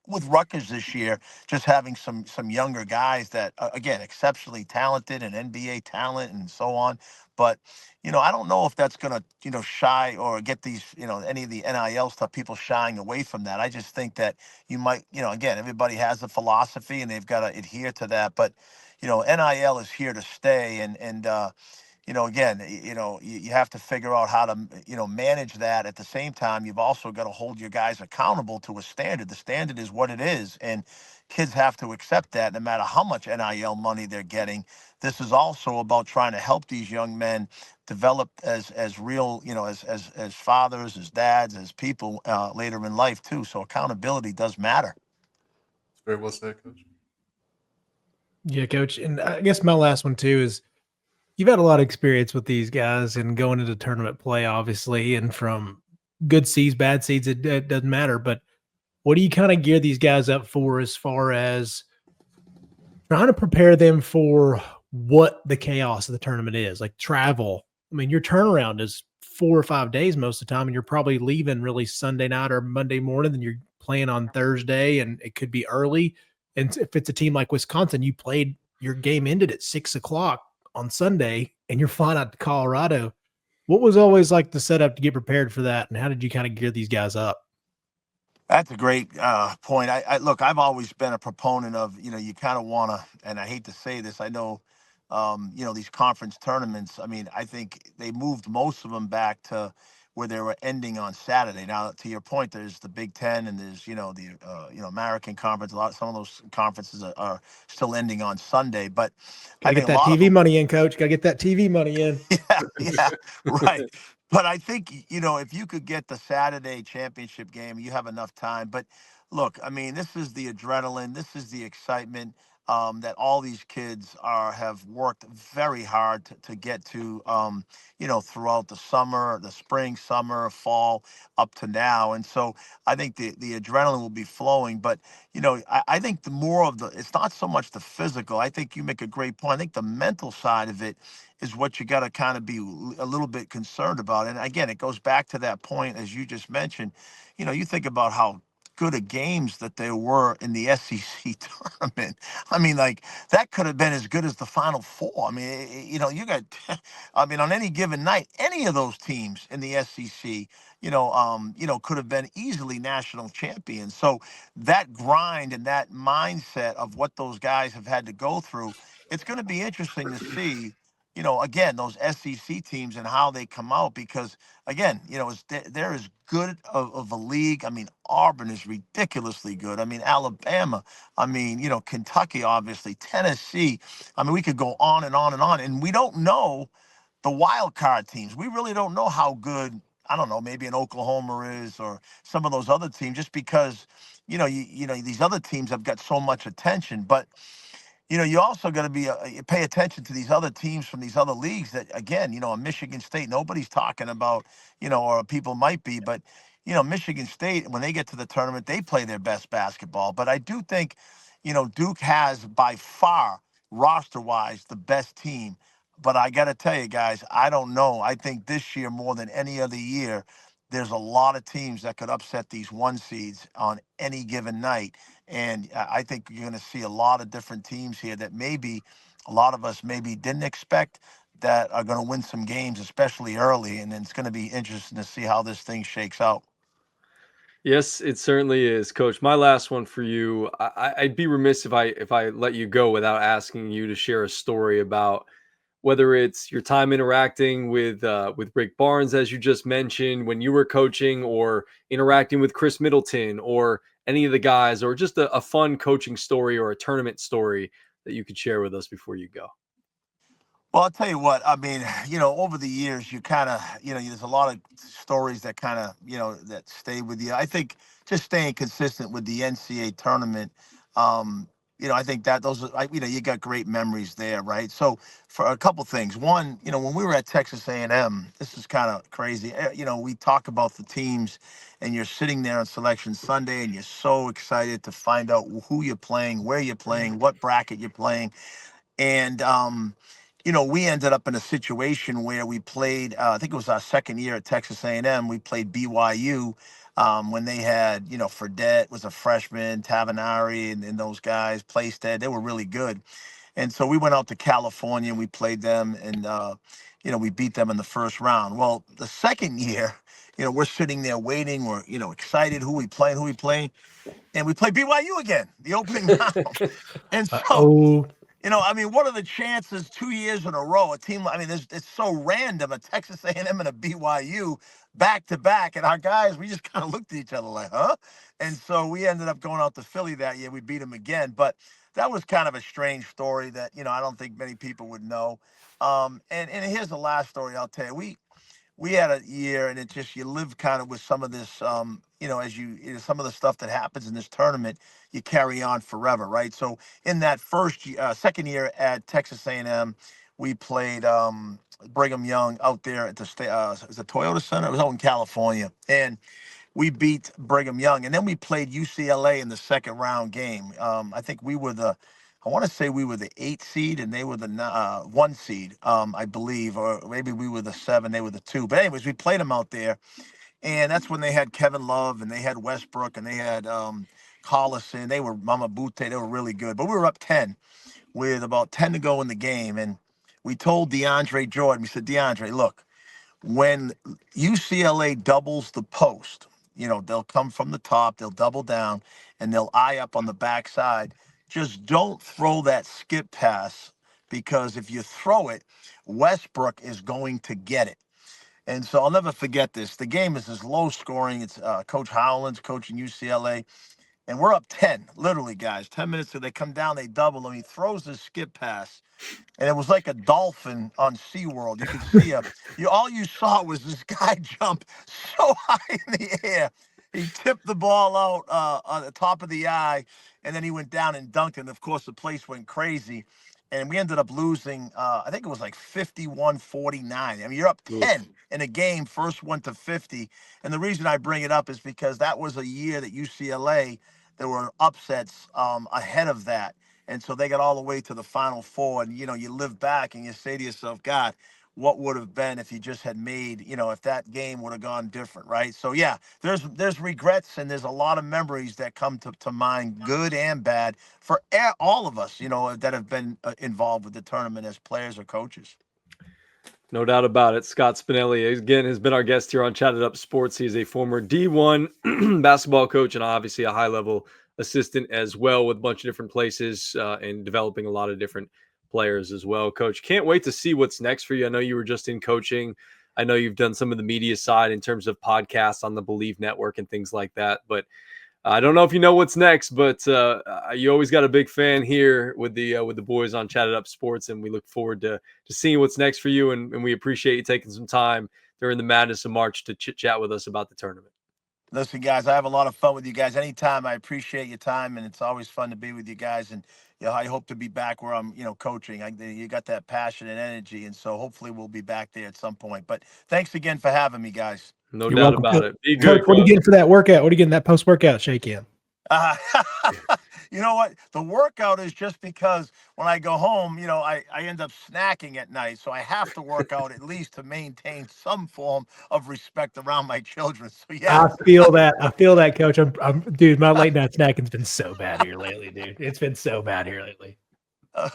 with Rutgers this year, just having some younger guys that again exceptionally talented and NBA talent and so on. But I don't know if that's gonna shy or get these any of the NIL stuff people shying away from that. I just think that you might again everybody has a philosophy and they've got to adhere to that. But NIL is here to stay, and again, you have to figure out how to, manage that. At the same time, you've also got to hold your guys accountable to a standard. The standard is what it is, and kids have to accept that no matter how much NIL money they're getting. This is also about trying to help these young men develop as real, as fathers, as dads, as people later in life too. So accountability does matter. It's very well said, Coach. Yeah, coach. And I guess my last one too is you've had a lot of experience with these guys and going into tournament play, obviously, and from good seeds, bad seeds, it doesn't matter. But what do you kind of gear these guys up for as far as trying to prepare them for what the chaos of the tournament is? Like travel. I mean, your turnaround is 4 or 5 days most of the time, and you're probably leaving really Sunday night or Monday morning, then you're playing on Thursday, and it could be early. And if it's a team like Wisconsin, your game ended at 6 o'clock on Sunday, and you're flying out to Colorado. What was always like the setup to get prepared for that, and how did you kind of gear these guys up? That's a great point. I look, I've always been a proponent of, you kind of want to, and I hate to say this, I know, these conference tournaments. I mean, I think they moved most of them back to where they were ending on Saturday. Now, to your point, there's the Big Ten and there's, the, American Conference. Some of those conferences are still ending on Sunday. But I Gotta think get a that lot of TV them, money in, coach. Gotta get that TV money in. yeah, yeah, right. But I think, if you could get the Saturday championship game, you have enough time. But look, I mean, this is the adrenaline, this is the excitement. that all these kids have worked very hard to get to, throughout the summer, the spring, summer, fall, up to now. And so I think the adrenaline will be flowing. But, I think the more of it's not so much the physical. I think you make a great point. I think the mental side of it is what you got to kind of be a little bit concerned about. And again, it goes back to that point, as you just mentioned. You think about how good of games that there were in the SEC tournament. I mean, like, that could have been as good as the Final Four. I mean, you got, I mean, on any given night, any of those teams in the SEC, could have been easily national champions. So that grind and that mindset of what those guys have had to go through, it's going to be interesting to see. Again, those SEC teams and how they come out, because again, they're as good of a league. I mean, Auburn is ridiculously good. I mean, Alabama. I mean, Kentucky, obviously, Tennessee. I mean, we could go on and on and on, and we don't know the wild card teams. We really don't know how good. I don't know, maybe an Oklahoma is, or some of those other teams, just because, these other teams have got so much attention. But you also got to pay attention to these other teams from these other leagues that, again, a Michigan State, nobody's talking about, or people might be, but, Michigan State, when they get to the tournament, they play their best basketball. But I do think, Duke has by far, roster-wise, the best team. But I got to tell you guys, I don't know. I think this year, more than any other year, there's a lot of teams that could upset these one seeds on any given night. And I think you're going to see a lot of different teams here that maybe a lot of us maybe didn't expect, that are going to win some games, especially early. And then it's going to be interesting to see how this thing shakes out. Yes, it certainly is, Coach. My last one for you. I'd be remiss if I let you go without asking you to share a story about whether it's your time interacting with Rick Barnes, as you just mentioned, when you were coaching, or interacting with Chris Middleton, or any of the guys, or just a fun coaching story or a tournament story that you could share with us before you go. Well, I'll tell you what, I mean, over the years, you kind of, there's a lot of stories that kind of, that stay with you. I think just staying consistent with the NCAA tournament, I think that those are, you got great memories there, right? So for a couple things. One, when we were at Texas A&M, this is kind of crazy. We talk about the teams, and you're sitting there on Selection Sunday, and you're so excited to find out who you're playing, where you're playing, what bracket you're playing. And, we ended up in a situation where we played, I think it was our second year at Texas A&M, we played BYU, when they had, Fredette was a freshman, Tavanari, and those guys, Playstead, they were really good. And so we went out to California and we played them, and, we beat them in the first round. Well, the second year, we're sitting there waiting, we're, excited, who we playing, and we play BYU again, the opening round. And so, Oh, I mean, what are the chances 2 years in a row, a team, I mean, it's so random, a Texas A&M and a BYU back to back, and our guys, we just kind of looked at each other like, huh? And so we ended up going out to Philly that year. We beat them again, but that was kind of a strange story that, I don't think many people would know. And here's the last story I'll tell you. We had a year, and it just, you live kind of with some of this, as some of the stuff that happens in this tournament, you carry on forever, right? So in that second year at Texas A&M, we played Brigham Young out there at the is it Toyota Center? It was out in California, and we beat Brigham Young, and then we played UCLA in the second round game. I think I want to say we were the 8 seed, and they were the 1 seed, I believe, or maybe we were the 7, they were the 2. But anyways, we played them out there, and that's when they had Kevin Love, and they had Westbrook, and they had Collison. They were Mama Butte. They were really good. But we were up 10 with about 10 to go in the game, and we told DeAndre Jordan, we said, DeAndre, look, when UCLA doubles the post, they'll come from the top, they'll double down, and they'll eye up on the backside. Just don't throw that skip pass, because if you throw it, Westbrook is going to get it. And so I'll never forget this. The game is low scoring. It's Coach Howland's coaching UCLA, and we're up 10, literally, guys. 10 minutes till they come down, they double, and he throws this skip pass. And it was like a dolphin on SeaWorld. You could see all you saw was this guy jump so high in the air. he tipped the ball out on the top of the eye, and then he went down and dunked it. And of course, the place went crazy. And we ended up losing, I think it was like 51-49. I mean, you're up Oof. 10 in a game, first one to 50. And the reason I bring it up is because that was a year that UCLA, there were upsets ahead of that. And so they got all the way to the Final Four. And, you know, you live back and you say to yourself, God, what would have been if you just had made, you know, if that game would have gone different, right? So yeah, there's regrets and there's a lot of memories that come to mind, good and bad, for all of us, you know, that have been involved with the tournament as players or coaches. No doubt about it. Scott Spinelli, again, has been our guest here on Chatt It Up Sports. He's a former D1 basketball coach and obviously a high-level assistant as well with a bunch of different places and developing a lot of different players as well. Coach, can't wait to see what's next for you. I know you were just in coaching. I know you've done some of the media side in terms of podcasts on the Believe Network and things like that, but I don't know if you know what's next, but you always got a big fan here with the boys on Chatt It Up Sports, and we look forward to seeing what's next for you. And we appreciate you taking some time during the madness of March to chit chat with us about the tournament. Listen, guys, I have a lot of fun with you guys. Anytime, I appreciate your time, and it's always fun to be with you guys. And you know, I hope to be back where I'm, you know, coaching. You got that passion and energy, and so hopefully we'll be back there at some point. But thanks again for having me, guys. No You're doubt welcome. about it. Be Coach, good, what are you Coach. getting for that workout? What are you getting that post-workout shake-in? You know what? The workout is just because when I go home, you know, I end up snacking at night. So I have to work out at least to maintain some form of respect around my children. So yeah. I feel that. I feel that, Coach. Dude, my late night snacking's been so bad here lately, dude. It's been so bad here lately. All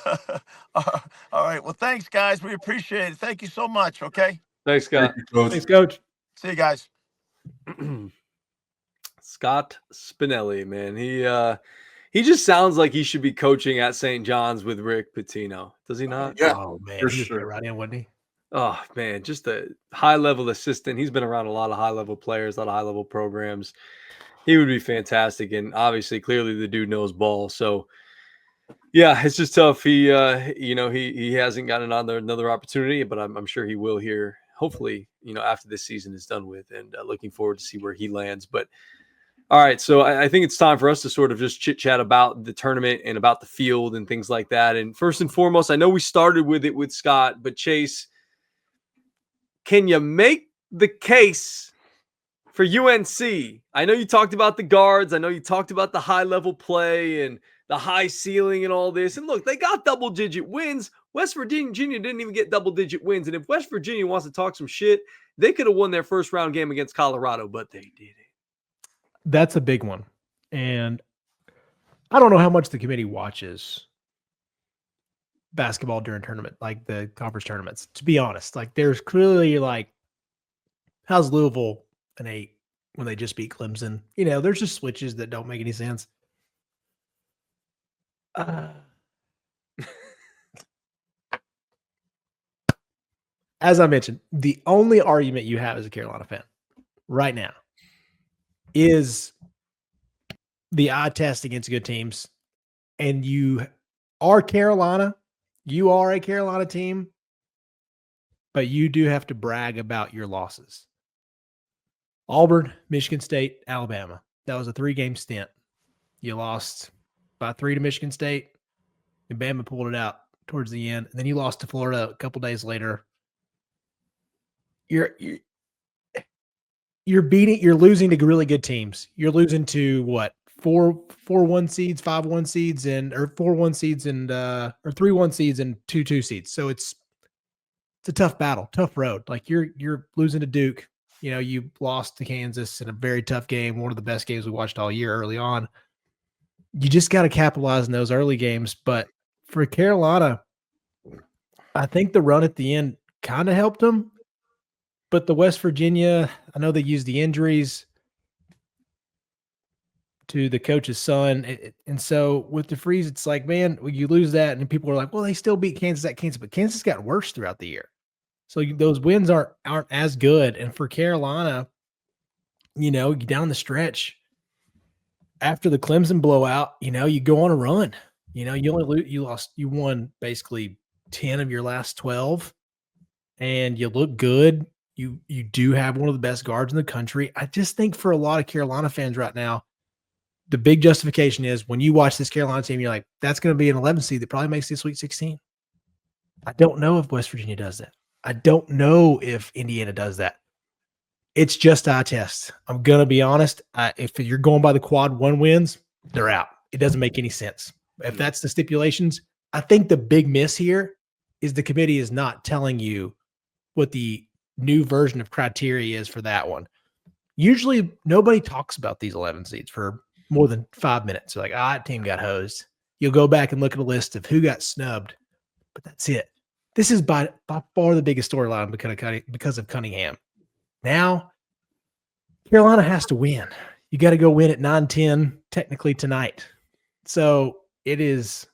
right. Well, thanks, guys. We appreciate it. Thank you so much. Okay. Thanks, Scott. Thank you, Coach. Thanks, Coach. See you guys. Scott Spinelli, man. He just sounds like he should be coaching at St. John's with Rick Pitino. Does he not? Yeah, Oh, man. for He just sure. fit right in, wouldn't he? Oh, man, just a high-level assistant. He's been around a lot of high-level players, a lot of high-level programs. He would be fantastic, and obviously, clearly, the dude knows ball. So, yeah, it's just tough. He hasn't gotten another opportunity, but I'm sure he will here. Hopefully, you know, after this season is done with, and looking forward to see where he lands. But all right, so I think it's time for us to sort of just chit chat about the tournament and about the field and things like that. And first and foremost, I know we started with it with Scott, but Chase, can you make the case for UNC? I know you talked about the guards. I know you talked about the high level play and the high ceiling and all this. And look, they got double digit wins. West Virginia didn't even get double digit wins. And if West Virginia wants to talk some shit, they could have won their first round game against Colorado, but they didn't. That's a big one. And I don't know how much the committee watches basketball during tournament, like the conference tournaments, to be honest. Like, there's clearly, like, how's Louisville an 8 when they just beat Clemson? You know, there's just switches that don't make any sense. As I mentioned, the only argument you have as a Carolina fan right now is the eye test against good teams. And you are Carolina. You are a Carolina team. But you do have to brag about your losses. Auburn, Michigan State, Alabama. That was a 3-game stint. You lost by 3 to Michigan State, and Bama pulled it out towards the end. And then you lost to Florida a couple days later. You're losing to really good teams. You're losing to what? 4-1 seeds, 5-1 seeds, or 4-1 seeds and or 3-1 seeds and 2-2 seeds. So it's a tough battle, tough road. Like, you're losing to Duke. You know, you lost to Kansas in a very tough game, one of the best games we watched all year early on. You just got to capitalize in those early games. But for Carolina, I think the run at the end kind of helped them. But the West Virginia, I know they used the injuries to the coach's son. And so with DeFreeze, it's like, man, when you lose that, and people are like, well, they still beat Kansas at Kansas, but Kansas got worse throughout the year. So those wins aren't as good. And for Carolina, you know, down the stretch, after the Clemson blowout, you know, you go on a run. You know, you won basically 10 of your last 12, and you look good. You do have one of the best guards in the country. I just think for a lot of Carolina fans right now, the big justification is when you watch this Carolina team, you're like, that's going to be an 11 seed that probably makes the Sweet 16. I don't know if West Virginia does that. I don't know if Indiana does that. It's just eye test. I'm going to be honest. If you're going by the quad 1 wins, they're out. It doesn't make any sense. If that's the stipulations, I think the big miss here is the committee is not telling you what the new version of criteria is for that one. Usually nobody talks about these 11 seeds for more than 5 minutes. They're like, that team got hosed. You'll go back and look at a list of who got snubbed, but that's it. This is by far the biggest storyline because of Cunningham. Now, Carolina has to win. You got to go win at 9-10 technically tonight. So it is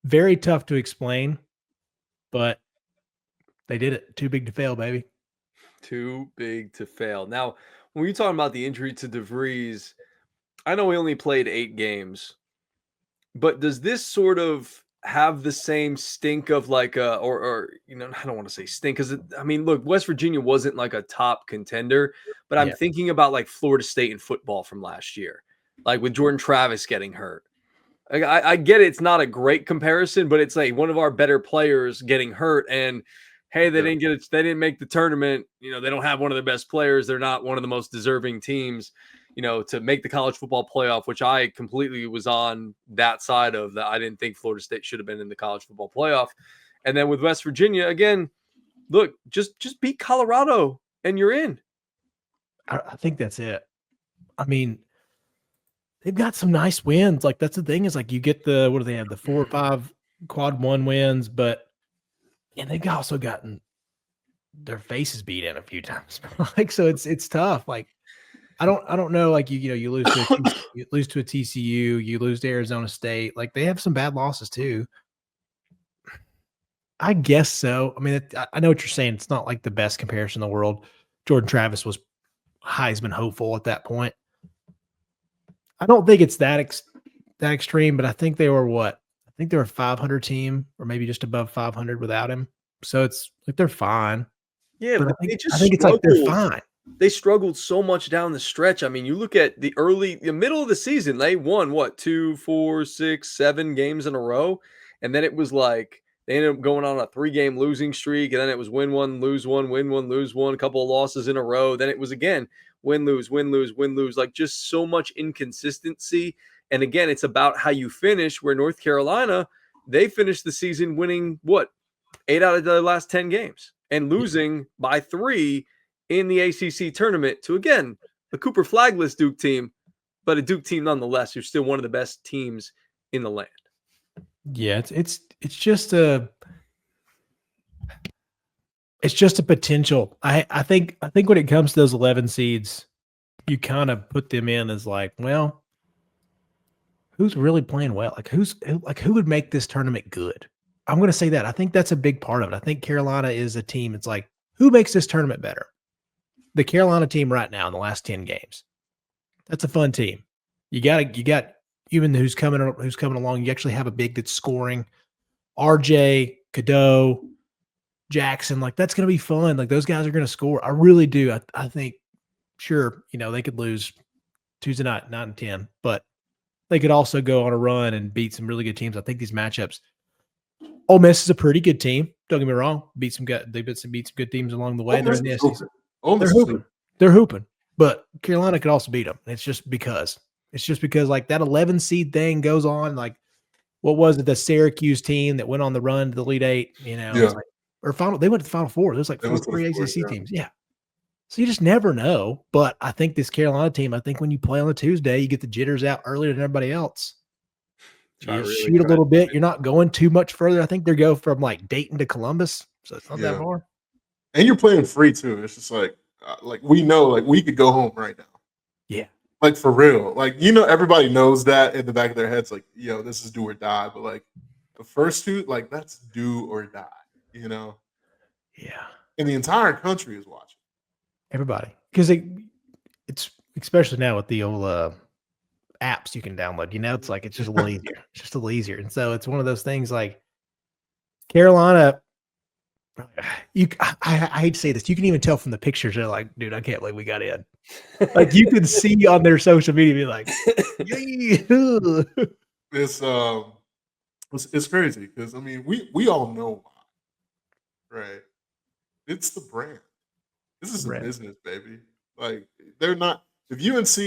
very tough to explain, but they did it. Too big to fail, baby. Too big to fail. Now, when you're talking about the injury to DeVries, I know we only played 8 games, but does this sort of have the same stink of like or you know, I don't want to say stink because I mean, look, West Virginia wasn't like a top contender, but I'm thinking about like Florida State in football from last year, like with Jordan Travis getting hurt. Like, I get it's not a great comparison, but it's like one of our better players getting hurt, and hey, they didn't make the tournament. You know, they don't have one of their best players. They're not one of the most deserving teams, you know, to make the college football playoff, which I completely was on that side of that. I didn't think Florida State should have been in the college football playoff. And then with West Virginia, again, look, just beat Colorado and you're in. I think that's it. I mean, they've got some nice wins. Like, that's the thing is like you get what do they have? The 4 or 5 quad 1 wins, but they've also gotten their faces beat in a few times. Like, so it's tough. Like, I don't know. Like you lose to a TCU, you lose to Arizona State. Like, they have some bad losses too. I guess so. I mean, I know what you're saying. It's not like the best comparison in the world. Jordan Travis was Heisman hopeful at that point. I don't think it's that extreme, but I think they were what? I think they were a 500 team or maybe just above 500 without him. So it's like they're fine. Yeah, but I think it's like they're fine. They struggled so much down the stretch. I mean, you look at the middle of the season, they won what 2, 4, 6, 7 games in a row, and then it was like they ended up going on a 3-game losing streak, and then it was win 1, lose 1, win 1, lose 1, a couple of losses in a row. Then it was again win, lose, win, lose, win, lose, like just so much inconsistency. And again, it's about how you finish. Where North Carolina, they finished the season winning what 8 out of the last 10 games and losing by 3 in the ACC tournament to, again, the Cooper Flagless Duke team, but a Duke team nonetheless, who's still one of the best teams in the land. Yeah, it's just a potential. I think when it comes to those 11 seeds, you kind of put them in as like, well, who's really playing well? Like who would make this tournament good? I'm going to say that. I think that's a big part of it. I think Carolina is a team. It's like, who makes this tournament better? The Carolina team right now in the last 10 games. That's a fun team. You got even who's coming along. You actually have a big that's scoring. RJ, Cadeau, Jackson, like that's going to be fun. Like those guys are going to score. I really do. I think, sure, they could lose Tuesday night, 9-10, but they could also go on a run and beat some really good teams. I think these matchups. Ole Miss is a pretty good team. Don't get me wrong. They beat some good teams along the way. They're in the SEC. They're hooping. But Carolina could also beat them. It's just because like that 11 seed thing goes on. Like, what was it? The Syracuse team that went on the run to the Elite Eight, it's like, or final, they went to the Final Four. There's like 3 ACC teams. Yeah. So you just never know. But I think this Carolina team, when you play on a Tuesday, you get the jitters out earlier than everybody else. You shoot a little bit. You're not going too much further. I think they go from like Dayton to Columbus. So it's not that far. And you're playing free too. It's just like we know, like we could go home right now. Yeah. Like for real. Like, everybody knows that in the back of their heads, like, this is do or die. But like the first two, like that's do or die, Yeah. And the entire country is watching. Everybody. Because it's especially now with the old apps you can download, it's like it's just a little easier. It's just a little easier. And so it's one of those things like Carolina, I hate to say this. You can even tell from the pictures. They're like, dude, I can't believe we got in. Like you can see on their social media, be like, yeah. It's crazy because I mean we all know why, right? It's the brand. This is a Brand. business, baby. Like they're not. If UNC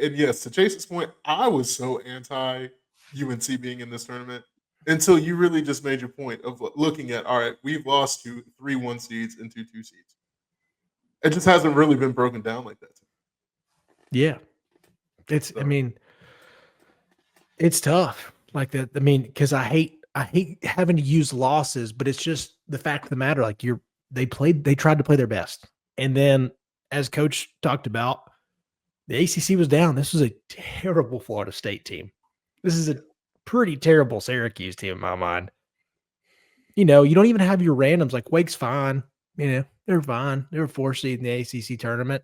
and yes, to Chase's point, I was so anti UNC being in this tournament until you really just made your point of looking at all right, we've lost 3 1 seeds and 2 seeds. It just hasn't really been broken down like that. Yeah. It's, So. I mean, it's tough like that. I mean, because I hate having to use losses, but it's just the fact of the matter. Like they tried to play their best. And then as coach talked about, the ACC was down. This was a terrible Florida State team. This is a pretty terrible Syracuse team in my mind. You know, you don't even have your randoms. Like Wake's fine. You know, they're fine. They were 4 seed in the ACC tournament.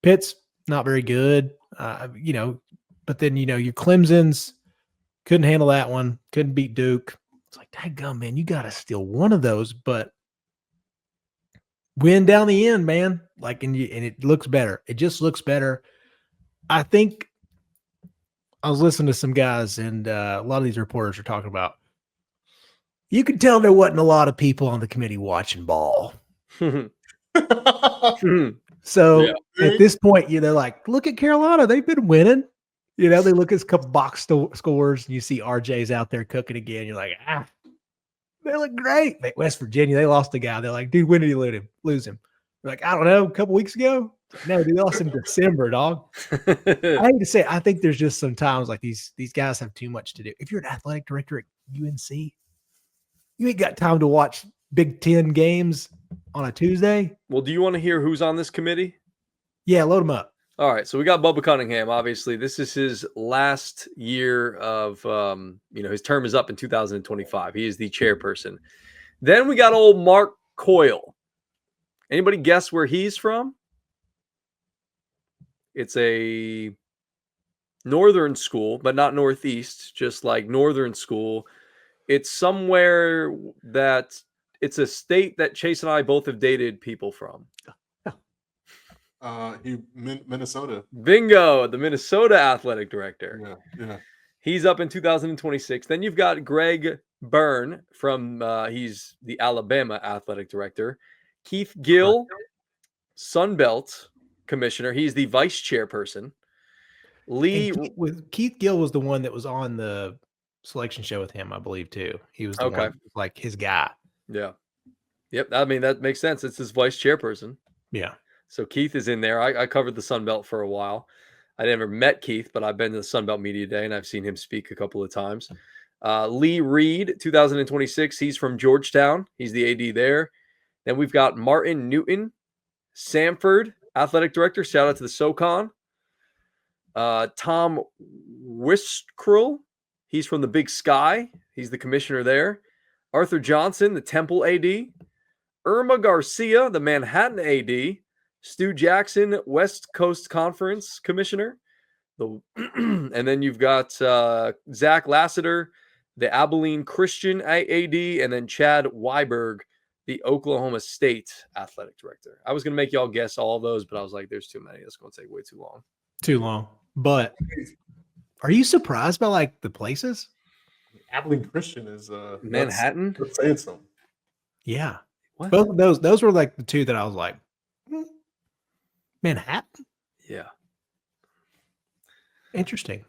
Pitt's not very good. You know, but then, you know, your Clemson's couldn't handle that one. Couldn't beat Duke. It's like, daggum, man, you got to steal one of those, but win down the end, man. Like, and it looks better. It just looks better. I think I was listening to some guys, and a lot of these reporters are talking about, you could tell there wasn't a lot of people on the committee watching ball. So at this point, they're like, look at Carolina. They've been winning. You know, they look at a couple box scores, and you see RJ's out there cooking again. You're like, they look great. West Virginia, they lost a guy. They're like, dude, when did he lose him? They're like, I don't know, a couple weeks ago. No, they lost him December, dog. I hate to say it, I think there's just some times like these guys have too much to do. If you're an athletic director at UNC, you ain't got time to watch Big Ten games on a Tuesday. Well, do you want to hear who's on this committee? Yeah, load them up. All right, so we got Bubba Cunningham. Obviously, this is his last year of, his term is up in 2025. He is the chairperson. Then we got old Mark Coyle. Anybody guess where he's from? It's a northern school, but not northeast, just like northern school. It's somewhere that it's a state that Chase and I both have dated people from. Minnesota. Bingo, the Minnesota athletic director. Yeah. He's up in 2026. Then you've got Greg Byrne from he's the Alabama athletic director. Keith Gill, Sunbelt commissioner. He's the vice chairperson. Keith Gill was the one that was on the selection show with him, I believe, too. He was the one, like his guy. Yeah. Yep. I mean, that makes sense. It's his vice chairperson. Yeah. So Keith is in there. I covered the Sun Belt for a while. I never met Keith, but I've been to the Sun Belt Media Day, and I've seen him speak a couple of times. Lee Reed, 2026. He's from Georgetown. He's the AD there. Then we've got Martin Newton, Samford, athletic director. Shout out to the SoCon. Tom Wiskrull. He's from the Big Sky. He's the commissioner there. Arthur Johnson, the Temple AD. Irma Garcia, the Manhattan AD. Stu Jackson, West Coast Conference commissioner. And then you've got Zach Lassiter, the Abilene Christian AD, and then Chad Weiberg, the Oklahoma State athletic director. I was going to make y'all guess all those, but I was like, there's too many. That's going to take way too long. Too long. But are you surprised by like the places? Abilene Christian is Manhattan. That's saying something. Yeah. What? Both of those were like the two that I was like, Manhattan? Yeah. Interesting.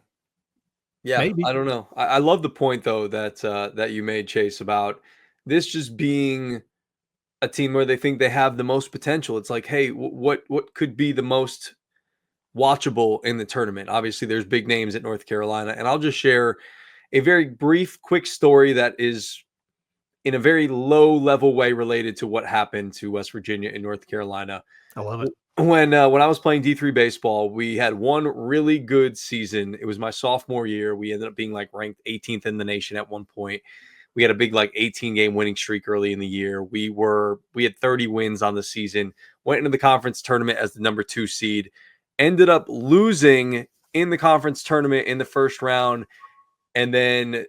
Yeah, maybe. I don't know. I love the point though that you made, Chase, about this just being a team where they think they have the most potential. It's like, hey, what could be the most watchable in the tournament? Obviously, there's big names at North Carolina, and I'll just share a very brief, quick story that is in a very low-level way related to what happened to West Virginia and North Carolina. I love it. When I was playing D3 baseball, we had one really good season. It was my sophomore year. We ended up being like ranked 18th in the nation at one point. We had a big like 18-game winning streak early in the year. We had 30 wins on the season. Went into the conference tournament as the number 2 seed. Ended up losing in the conference tournament in the first round, and then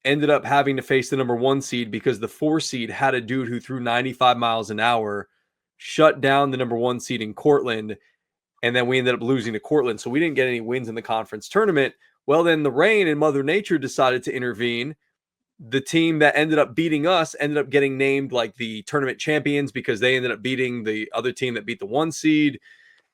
ended up having to face the number 1 seed because the 4 seed had a dude who threw 95 miles an hour, shut down the number 1 seed in Cortland, and then we ended up losing to Cortland. So we didn't get any wins in the conference tournament. Well, then the rain and Mother Nature decided to intervene. The team that ended up beating us ended up getting named like the tournament champions because they ended up beating the other team that beat the 1 seed.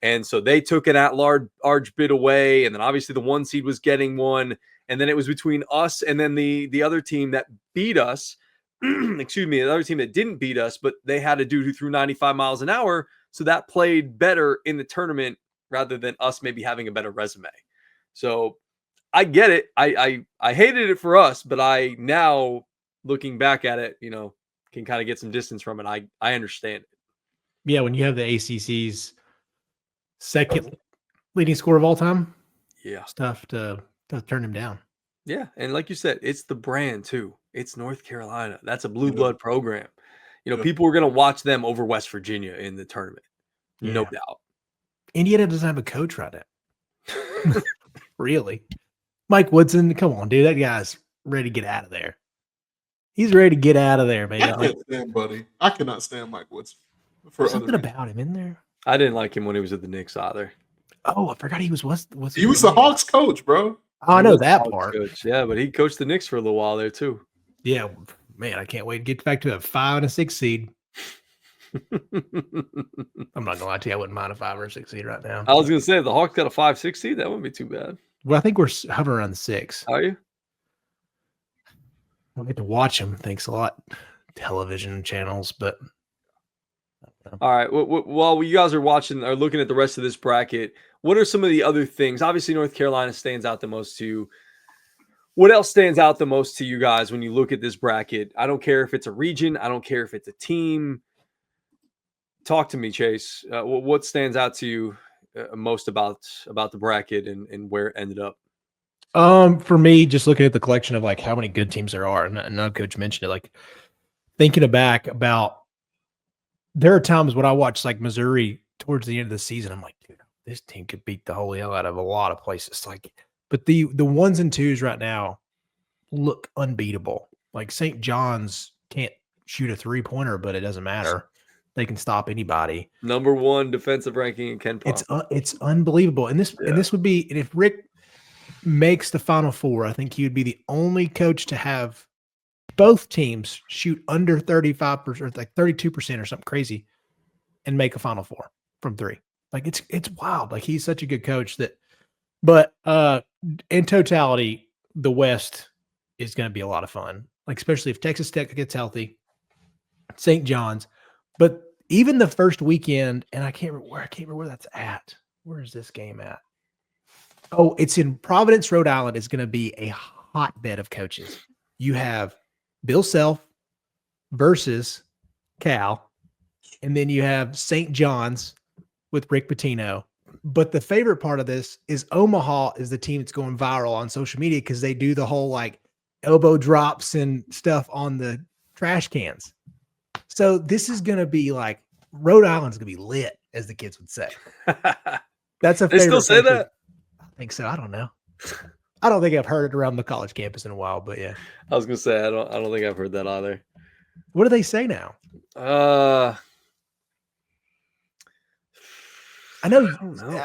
And so they took an at-large bid away. And then obviously the 1 seed was getting one. And then it was between us and then the other team that beat us. Excuse me, the other team that didn't beat us, but they had a dude who threw 95 miles an hour. So that played better in the tournament rather than us maybe having a better resume. So I get it. I hated it for us, but I now looking back at it, can kind of get some distance from it. I understand it. Yeah, when you have the ACC's second leading scorer of all time, Yeah, it's tough to turn him down. Yeah, and like you said, it's the brand too. It's North Carolina. That's a blue blood program. People are going to watch them over West Virginia in the tournament. No doubt. Indiana doesn't have a coach right now. Really? Mike Woodson, come on, dude. That guy's ready to get out of there. He's ready to get out of there, man. I can't stand Buddy. I cannot stand Mike Woodson. Something about him in there. I didn't like him when he was at the Knicks either. Oh, I forgot he was he was the Hawks coach, bro. Oh, I know that part. Coach. Yeah, but he coached the Knicks for a little while there too. Yeah, man, I can't wait to get back to a 5 and a 6 seed. I'm not gonna lie to you, I wouldn't mind a 5 or a 6 seed right now. I was gonna say if the Hawks got a 5-6 seed, that wouldn't be too bad. Well, I think we're hovering around the 6. Are you? I get to watch them. Thanks a lot, television channels. But all right. While you guys are watching or looking at the rest of this bracket, what are some of the other things? Obviously, North Carolina stands out the most to you. What else stands out the most to you guys when you look at this bracket? I don't care if it's a region. I don't care if it's a team. Talk to me, Chase. What stands out to you most about the bracket and where it ended up? For me, just looking at the collection of like how many good teams there are, and another coach mentioned it, like thinking back about there are times when I watch like Missouri towards the end of the season, I'm like, dude, this team could beat the holy hell out of a lot of places. Like, but the 1s and 2s right now look unbeatable. Like St. John's can't shoot a 3-pointer, but it doesn't matter. They can stop anybody. Number 1 defensive ranking in Ken Palm. It's unbelievable. And this would be, and if Rick makes the Final Four, I think he would be the only coach to have both teams shoot under 35% or like 32% or something crazy and make a Final Four from 3. Like it's wild. Like he's such a good coach but in totality, the West is going to be a lot of fun. Like especially if Texas Tech gets healthy, St. John's, but even the first weekend, and I can't remember where that's at. Where is this game at? Oh, it's in Providence, Rhode Island. Is going to be a hotbed of coaches. You have Bill Self versus Cal, and then you have St. John's with Rick Pitino. But the favorite part of this is Omaha is the team that's going viral on social media because they do the whole like elbow drops and stuff on the trash cans. So this is going to be like Rhode Island's going to be lit, as the kids would say. That's a favorite. They still say that? I think so. I don't know. I don't think I've heard it around the college campus in a while, but yeah. I was gonna say I don't think I've heard that either. What do they say now? I know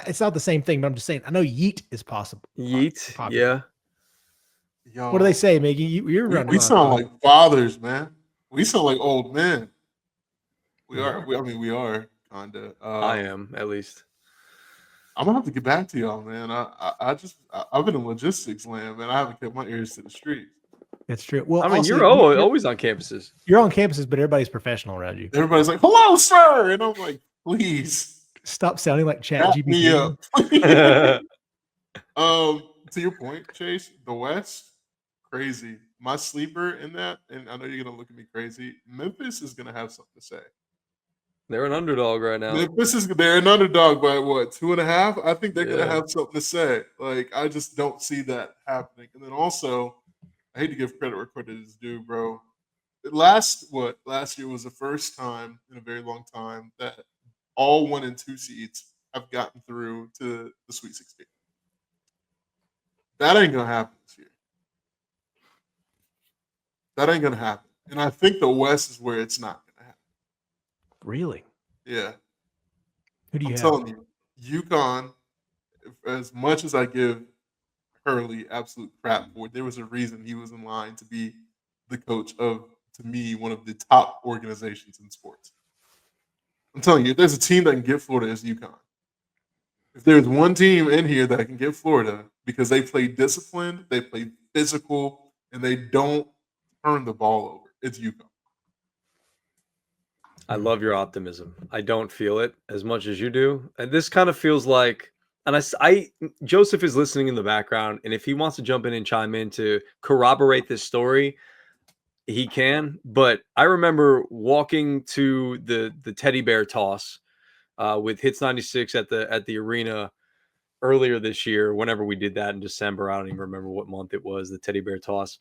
it's not the same thing, but I'm just saying I know yeet is possible. Yeet, popular. yeah. Yo, what do they say, Miggy? You're running. We sound like fathers, man. We sound like old men. We are. We are kinda. I am at least. I'm gonna have to get back to y'all, man. I've been in logistics land, man. I haven't kept my ears to the street. That's true. Well, I mean, also, you're always on campuses. You're on campuses, but everybody's professional around you. Everybody's like, "Hello, sir," and I'm like, "Please stop sounding like Chat back me GPT. up." To your point, Chase, the West, crazy. My sleeper in that, and I know you're gonna look at me crazy. Memphis is gonna have something to say. They're an underdog right now. They're an underdog by what, 2.5? I think they're gonna have something to say. Like, I just don't see that happening. And then also, I hate to give credit where credit is due, bro. Last year was the first time in a very long time that all 1 and 2 seeds have gotten through to the Sweet 16. That ain't gonna happen this year. That ain't gonna happen. And I think the West is where it's not gonna happen. Really? Yeah. Who do you I'm have? telling you, UConn, as much as I give Hurley absolute crap for it, there was a reason he was in line to be the coach of, to me, one of the top organizations in sports. I'm telling you, if there's a team that can get Florida, it's UConn. If there's one team in here that can get Florida because they play disciplined, they play physical, and they don't turn the ball over, it's UConn. I love your optimism. I don't feel it as much as you do. And this kind of feels like, and Joseph is listening in the background, and if he wants to jump in and chime in to corroborate this story, he can. But I remember walking to the teddy bear toss with Hits 96 at the arena earlier this year, whenever we did that in December. I don't even remember what month it was, the teddy bear toss.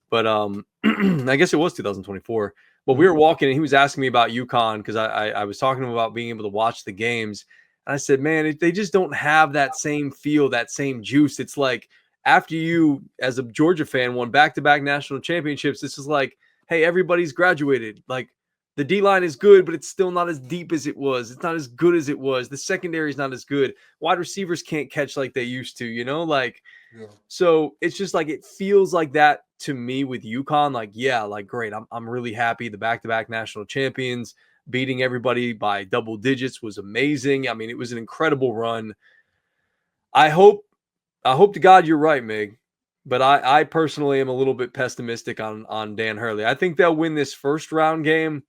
But I guess it was 2024. But we were walking and he was asking me about UConn because I was talking to him about being able to watch the games. And I said, man, they just don't have that same feel, that same juice. It's like after you, as a Georgia fan, won back-to-back national championships, this is like, hey, everybody's graduated. Like the D-line is good, but it's still not as deep as it was. It's not as good as it was. The secondary is not as good. Wide receivers can't catch like they used to, like. Yeah. So it's just like it feels like that to me with UConn. Like, yeah, like great. I'm really happy. The back-to-back national champions beating everybody by double digits was amazing. I mean, it was an incredible run. I hope to God you're right, Mig. But I personally am a little bit pessimistic on Dan Hurley. I think they'll win this first round game,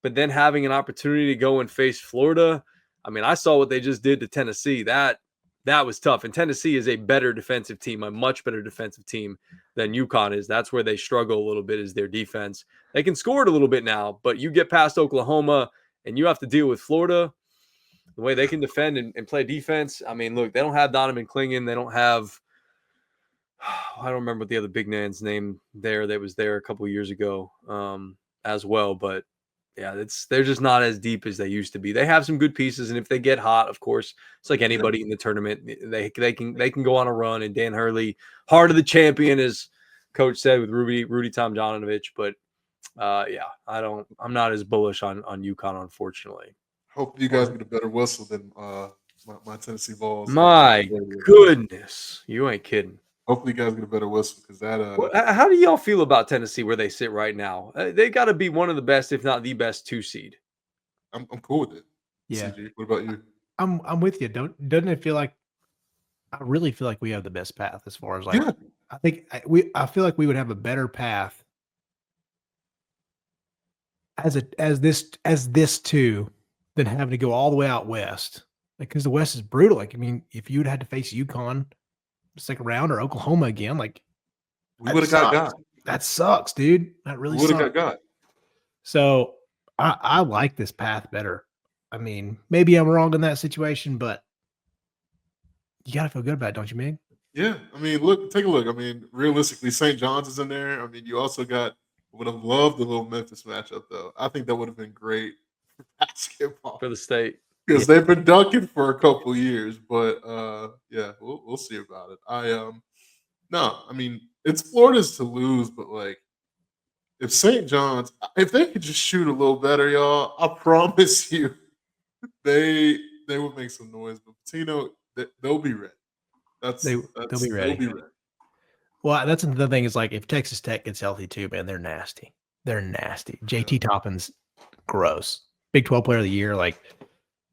but then having an opportunity to go and face Florida. I mean, I saw what they just did to Tennessee. That was tough. And Tennessee is a better defensive team, a much better defensive team than UConn is. That's where they struggle a little bit, is their defense. They can score it a little bit now, but you get past Oklahoma and you have to deal with Florida, the way they can defend and play defense. I mean, look, they don't have Donovan Clingan. They don't have, I don't remember the other big man's name there that was there a couple of years ago as well. But yeah, they're just not as deep as they used to be. They have some good pieces, and if they get hot, of course, it's like anybody in the tournament. They can go on a run. And Dan Hurley, heart of the champion, as Coach said with Rudy Tomjanovich. But yeah, I'm not as bullish on UConn, unfortunately. Hope you guys get a better whistle than my Tennessee Vols. My goodness, you ain't kidding. Hopefully, you guys get a better whistle because that. How do y'all feel about Tennessee where they sit right now? They got to be one of the best, if not the best, 2 seed. I'm cool with it. Yeah. CG, what about you? I'm with you. Doesn't it feel like? I really feel like we have the best path as far as like. Yeah. I feel like we would have a better path as this too than having to go all the way out west. Like, because the West is brutal. Like, I mean, if you'd had to face UConn second round or Oklahoma again, like We would have got. That sucks, dude. That really We would sucks. have got. So I like this path better. I mean, maybe I'm wrong in that situation, but you got to feel good about it, don't you, Mig? Yeah, I mean, take a look. I mean, realistically, St. John's is in there. I mean, you also got. Would have loved the little Memphis matchup, though. I think that would have been great for basketball For the state. because they've been dunking for a couple years. But yeah, we'll see about it. No, I mean, it's Florida's to lose, but like, if St. John's, if they could just shoot a little better, y'all, I promise you, they would make some noise. But Patino, they'll be ready. They'll be ready. They'll be ready. Well, that's the thing is like if Texas Tech gets healthy too, man, they're nasty. They're nasty. JT Toppin's gross. Big 12 player of the year. Like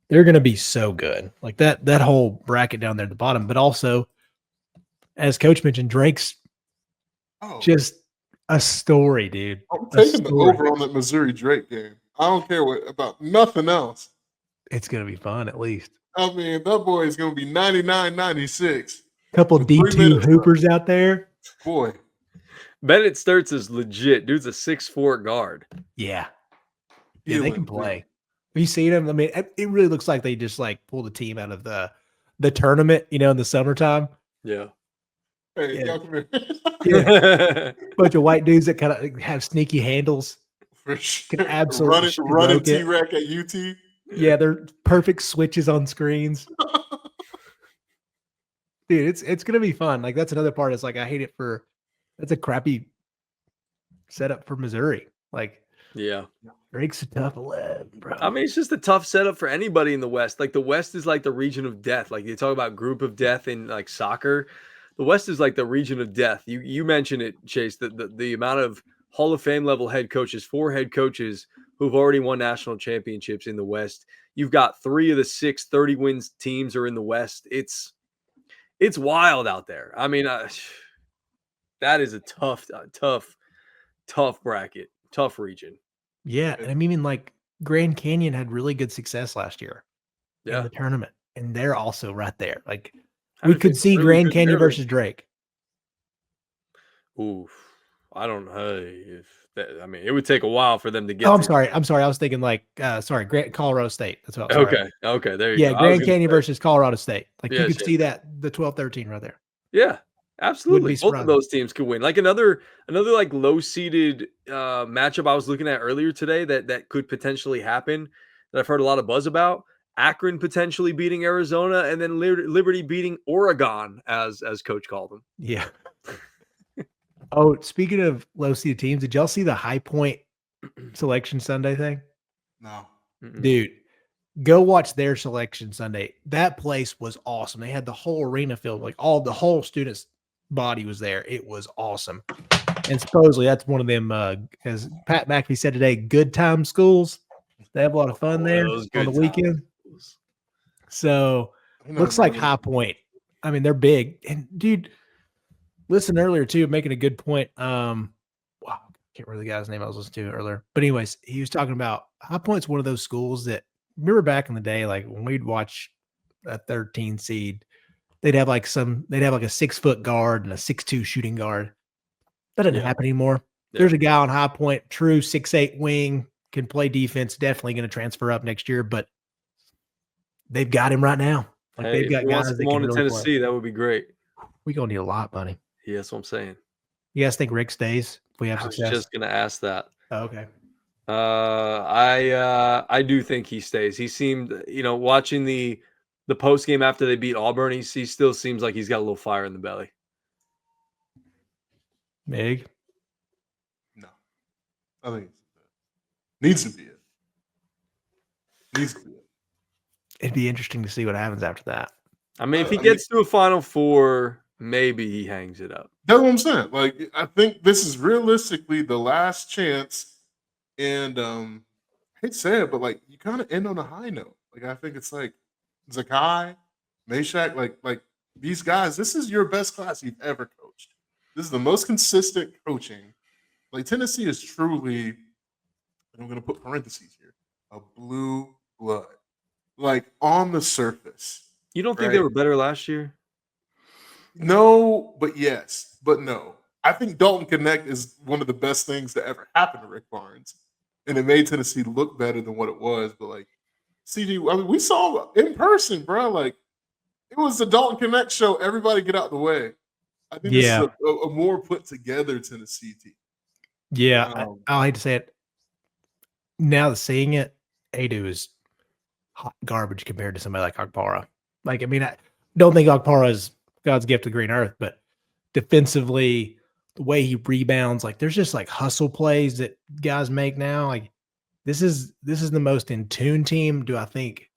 they're going to be so good. Like that whole bracket down there at the bottom. But also, as Coach mentioned, Drake's just a story, dude. I'm taking the over on that Missouri Drake game. I don't care about nothing else. It's going to be fun at least. I mean, that boy is going to be 99-96. Couple D2 hoopers out there. Boy. Bennett Sturtz is legit. Dude's a 6'4" guard. Yeah. Yeah, they can play. Have you seen him? I mean, it really looks like they just like pulled a team out of the tournament, in the summertime. Yeah. Hey, y'all come here. Yeah. Bunch of white dudes that kind of have sneaky handles. For sure. Can absolutely running T-Rack at UT. Yeah, they're perfect switches on screens. Dude, it's gonna be fun. Like that's another part. It's like I hate it for that's a crappy setup for Missouri. Like, Yeah. Drake's a tough 11, bro. I mean, it's just a tough setup for anybody in the West. Like the West is like the region of death. Like you talk about group of death in like soccer. The West is like the region of death. You mentioned it, Chase, the amount of Hall of Fame level head coaches, 4 head coaches who've already won national championships in the West. You've got 3 of the 6 30 wins teams are in the West. It's wild out there. I mean, that is a tough bracket, tough region. Yeah, and I mean, like Grand Canyon had really good success last year in Yeah. the tournament, and they're also right there. Like, I we would could think see really Grand good Canyon there. versus Drake. Oof. I don't know if that, I mean, it would take a while for them to get Oh, I'm to. sorry. I was thinking like, Colorado State. That's what. Sorry. Okay, there you Yeah, go. I was Grand gonna Canyon say, versus Colorado State. Like, you yes, could yes, see yes. that the 12-13 right there. Yeah, absolutely. Both of surprising. those teams could win. Like another like low seeded matchup I was looking at earlier today that could potentially happen that I've heard a lot of buzz about. Akron potentially beating Arizona, and then Liberty beating Oregon, as Coach called them. Yeah. Oh, speaking of low seeded teams, did y'all see the High Point Selection Sunday thing? No. Mm-mm. Dude, go watch their Selection Sunday. That place was awesome. They had the whole arena filled, like the whole students' body was there. It was awesome. And supposedly that's one of them, as Pat McAfee said today, good time schools. They have a lot of fun there Those on the good weekend. times. So looks like High Point. I mean, they're big. And dude, listen earlier too, making a good point. Wow, can't remember the guy's name I was listening to earlier. But anyways, he was talking about High Point's one of those schools that, remember back in the day, like when we'd watch a 13 seed, they'd have like a 6-foot guard and a 6'2" shooting guard. That doesn't happen anymore. Yeah. There's a guy on High Point, true 6'8" wing, can play defense, definitely going to transfer up next year, but they've got him right now. Like, Hey, they've got if he wants guys to that come can on to really Tennessee, play. that would be great. We're going to need a lot, buddy. Yeah, that's what I'm saying. You guys think Rick stays if we have I was success? just gonna ask that. Oh, okay. I do think he stays. He seemed, watching the post game after they beat Auburn, he still seems like he's got a little fire in the belly. Mig? No. I think needs to be it. Needs to be it. It'd be interesting to see what happens after that. I mean, if he gets to a Final Four, maybe he hangs it up. That's what I'm saying. Like, I think this is realistically the last chance. And I hate to say it, but like you kind of end on a high note. Like, I think it's like Zakai, Meshack, like these guys, this is your best class you've ever coached. This is the most consistent coaching. Like, Tennessee is truly, and I'm going to put parentheses here, a blue blood. Like, on the surface. You don't think they were better last year? No, but yes, but no. I think Dalton Connect is one of the best things that ever happened to Rick Barnes. And it made Tennessee look better than what it was. But like, CG, I mean, we saw in person, bro. Like, it was the Dalton Connect show. Everybody get out the way. I think this is a more put together Tennessee team. Yeah, I hate to say it. Now that seeing it, Adu is hot garbage compared to somebody like Agpara. Like, I mean, I don't think Agpara is God's gift to green earth, but defensively, the way he rebounds, like there's just like hustle plays that guys make now. Like, this is the most in tune team. Do I think?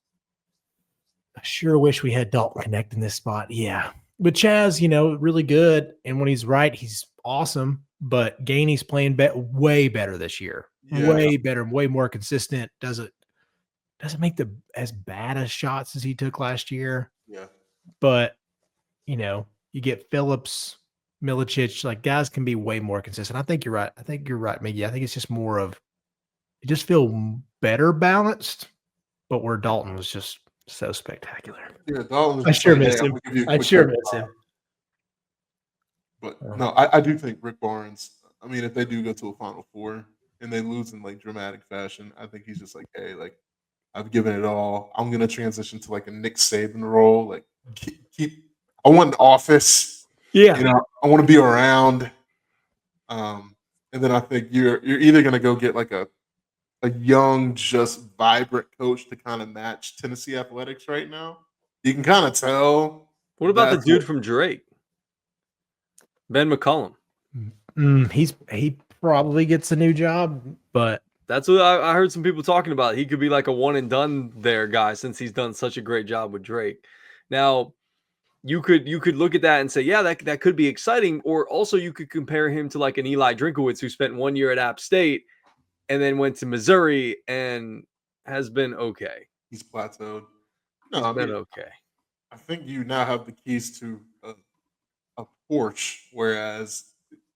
I sure wish we had Dalton Connect in this spot. Yeah, but Chaz, really good, and when he's right, he's awesome. But Gainey's playing way better this year. Yeah. Way better, way more consistent. Doesn't make as bad as shots as he took last year. Yeah, but you get Phillips, Milicic, like guys can be way more consistent. I think you're right. Miggy. I think it's just more of it just feel better balanced, but where Dalton was just so spectacular. Yeah, Dalton. I sure miss him. But no, I do think Rick Barnes. I mean, if they do go to a Final Four and they lose in like dramatic fashion, I think he's just like, hey, like I've given it all. I'm gonna transition to like a Nick Saban role. Like keep. I want an office. Yeah, I want to be around. And then I think you're either gonna go get like a young, just vibrant coach to kind of match Tennessee athletics right now. You can kind of tell. What about the dude from Drake? Ben McCollum. He probably gets a new job, but That's what I heard some people talking about. He could be like a one and done there guy since he's done such a great job with Drake. Now, you could look at that and say, yeah, that could be exciting. Or also you could compare him to like an Eli Drinkowitz who spent 1 year at App State and then went to Missouri and has been okay. He's plateaued. He's No, I been mean, okay. I think you now have the keys to a Porsche, whereas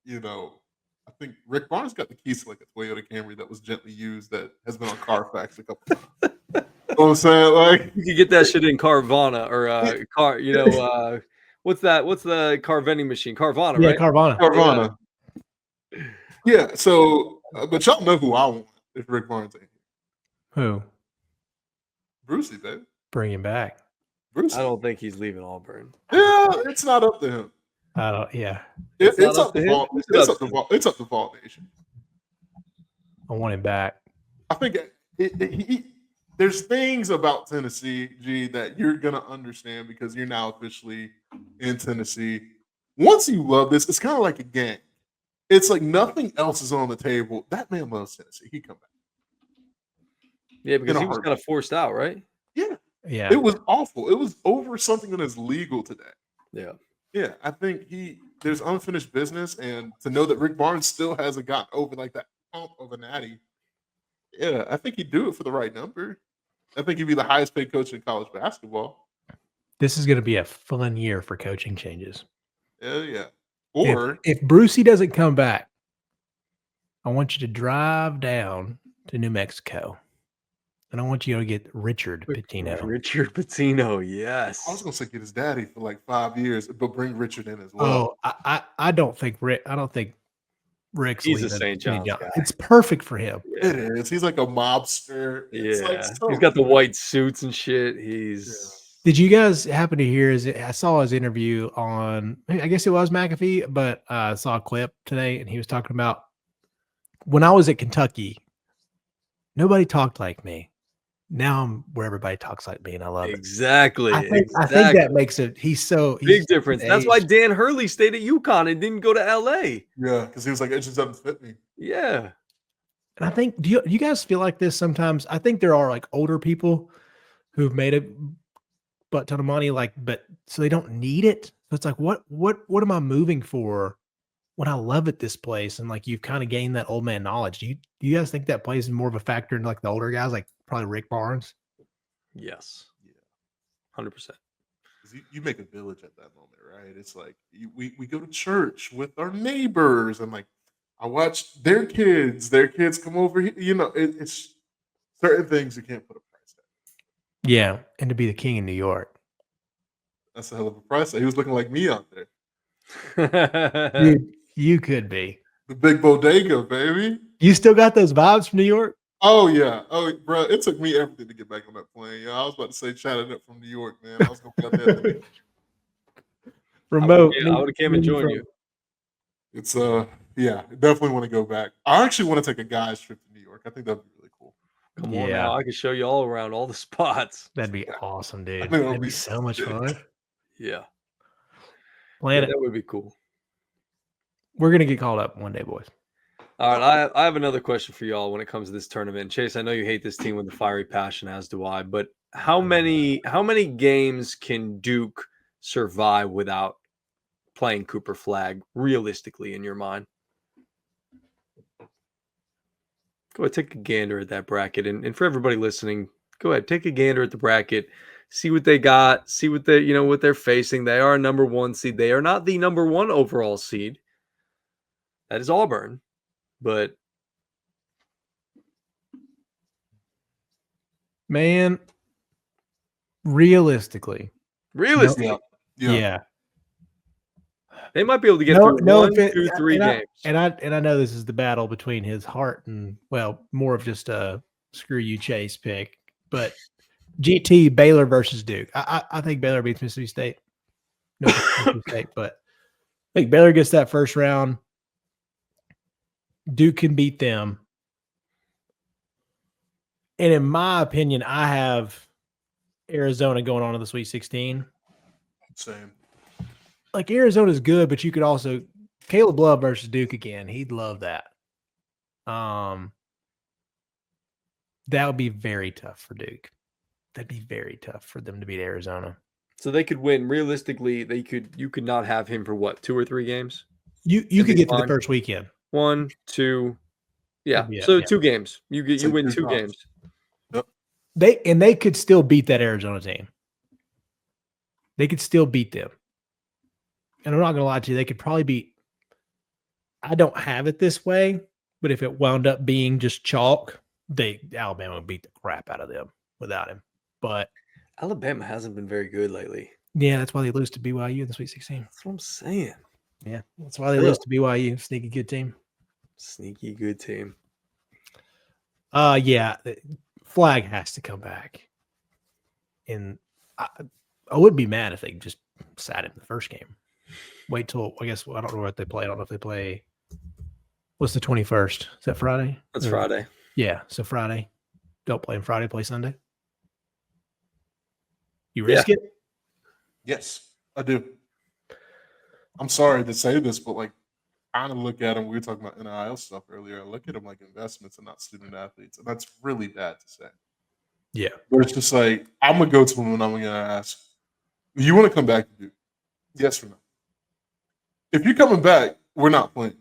I think Rick Barnes got the keys to like a Toyota Camry that was gently used that has been on Carfax a couple times. You know what I'm saying? Like, You could get that shit in Carvana or car, what's that? What's the car vending machine? Carvana, yeah, right? Carvana. Carvana. Yeah. So, but y'all know who I want if Rick Barnes ain't here. Who? Brucey, baby. Bring him back. Brucey. I don't think he's leaving Auburn. Yeah, it's not up to him. I don't. Yeah, It's not up up to to him? Vol. Who's it It's up up to to? Vol. It's up to Vol Nation. I want him back. I think there's things about Tennessee, G, that you're gonna understand because you're now officially in Tennessee. Once you love this, it's kind of like a gang. It's like nothing else is on the table. That man loves Tennessee. He come back. Yeah, because In a he was heartbeat. kind of forced out, right? Yeah, Yeah, it was awful. It was over something that is legal today. Yeah. Yeah, I think there's unfinished business, and to know that Rick Barnes still hasn't gotten over like that hump of a natty. Yeah, I think he'd do it for the right number. I think he'd be the highest paid coach in college basketball. this is going to be a fun year for coaching changes. Yeah. Or If Brucey doesn't come back, I want you to drive down to New Mexico, and I want you to get Richard Pitino. Richard Pitino, I was yes. gonna say get his daddy for like 5 years, but bring Richard in as well. Oh, I don't think Rick's He's a leaving St. John's John's. guy. It's perfect for him. It is. He's like a mobster. It's Yeah. like so He's got the good. white suits and shit. He's Did you guys happen to hear I saw his interview on, I guess it was McAfee, but I saw a clip today and he was talking about when I was at Kentucky, nobody talked like me. Now I'm where everybody talks like me and I love it. exactly. I think that makes it. He's big difference. That's why aged. Dan Hurley stayed at UConn and didn't go to LA. Yeah, because he was like, it just doesn't fit me. Yeah. And I think, do you guys feel like this sometimes? I think there are like older people who've made a butt ton of money, but so they don't need it. So it's like, what am I moving for when I love it this place? And like, you've kind of gained that old man knowledge. Do you guys think that plays more of a factor in like the older guys, like probably Rick Barnes? Yes. Yeah. 100%. 'Cause you make a village at that moment, right? It's like we go to church with our neighbors, and like I watch their kids come over here. It's certain things you can't put a price at. Yeah. And to be the king in New York. That's a hell of a price. He was looking like me out there. Dude, you could be. The big bodega, baby. You still got those vibes from New York? Oh yeah. Oh, bro, it took me everything to get back on that plane. I was about to say Chatt It Up from New York, man. I was gonna be out there today. Remote. I would have came and joined you. It's yeah, definitely want to go back. I actually want to take a guy's trip to New York. I think that'd be really cool. Come on now. I can show you all around all the spots. That'd be awesome, dude. think that'd That'd be be so much fun. Yeah. Plan it. That would be cool. We're gonna get called up one day, boys. All right, I have another question for y'all when it comes to this tournament. Chase, I know you hate this team with the fiery passion, as do I. But how many games can Duke survive without playing Cooper Flag realistically in your mind? Go ahead, take a gander at that bracket, and for everybody listening, go ahead, take a gander at the bracket, see what they got, see what they what they're facing. They are a number 1 seed. They are not the number 1 overall seed. That is Auburn. But Man, realistically, Yeah. they might be able to get through one, offense- 2, 3 games. And I know this is the battle between his heart and more of just a screw you Chase pick, but GT Baylor versus Duke. I think Baylor beats Mississippi State. No, Mississippi State, but I think Baylor gets that first round. Duke can beat them. And in my opinion, I have Arizona going on to the Sweet 16. Same. Like Arizona's good, but you could also Caleb Love versus Duke again. He'd love that. That would be very tough for Duke. That'd be very tough for them to beat Arizona. So they could win. Realistically, you could not have him for what, 2 or 3 games? You It'd could be get to the fine. first weekend. 1, 2. Yeah. Yeah, So yeah. 2 games. You It's like win 2 2 drops. games. Yep. They could still beat that Arizona team. They could still beat them. And I'm not gonna lie to you, they could probably beat. I don't have it this way, but if it wound up being just chalk, Alabama would beat the crap out of them without him. But Alabama hasn't been very good lately. yeah, that's why they lose to BYU in the Sweet 16. That's what I'm saying. Yeah, that's why they lose to BYU. Sneaky good team. Sneaky good team. Yeah, Flag has to come back. And I would be mad if they just sat him the first game. Wait till, I guess, I don't know what they play. I don't know if they play. What's the 21st? Is that Friday? That's Friday. Yeah, so Friday. Don't play on Friday, play Sunday. You risk it? Yes, I do. I'm sorry to say this, but like, kind of look at them. We were talking about NIL stuff earlier. I look at them like investments and not student athletes, and that's really bad to say. Yeah. But it's just like, I'm gonna go to them and I'm gonna ask, "You want to come back to Duke? Yes or no? If you're coming back, we're not playing.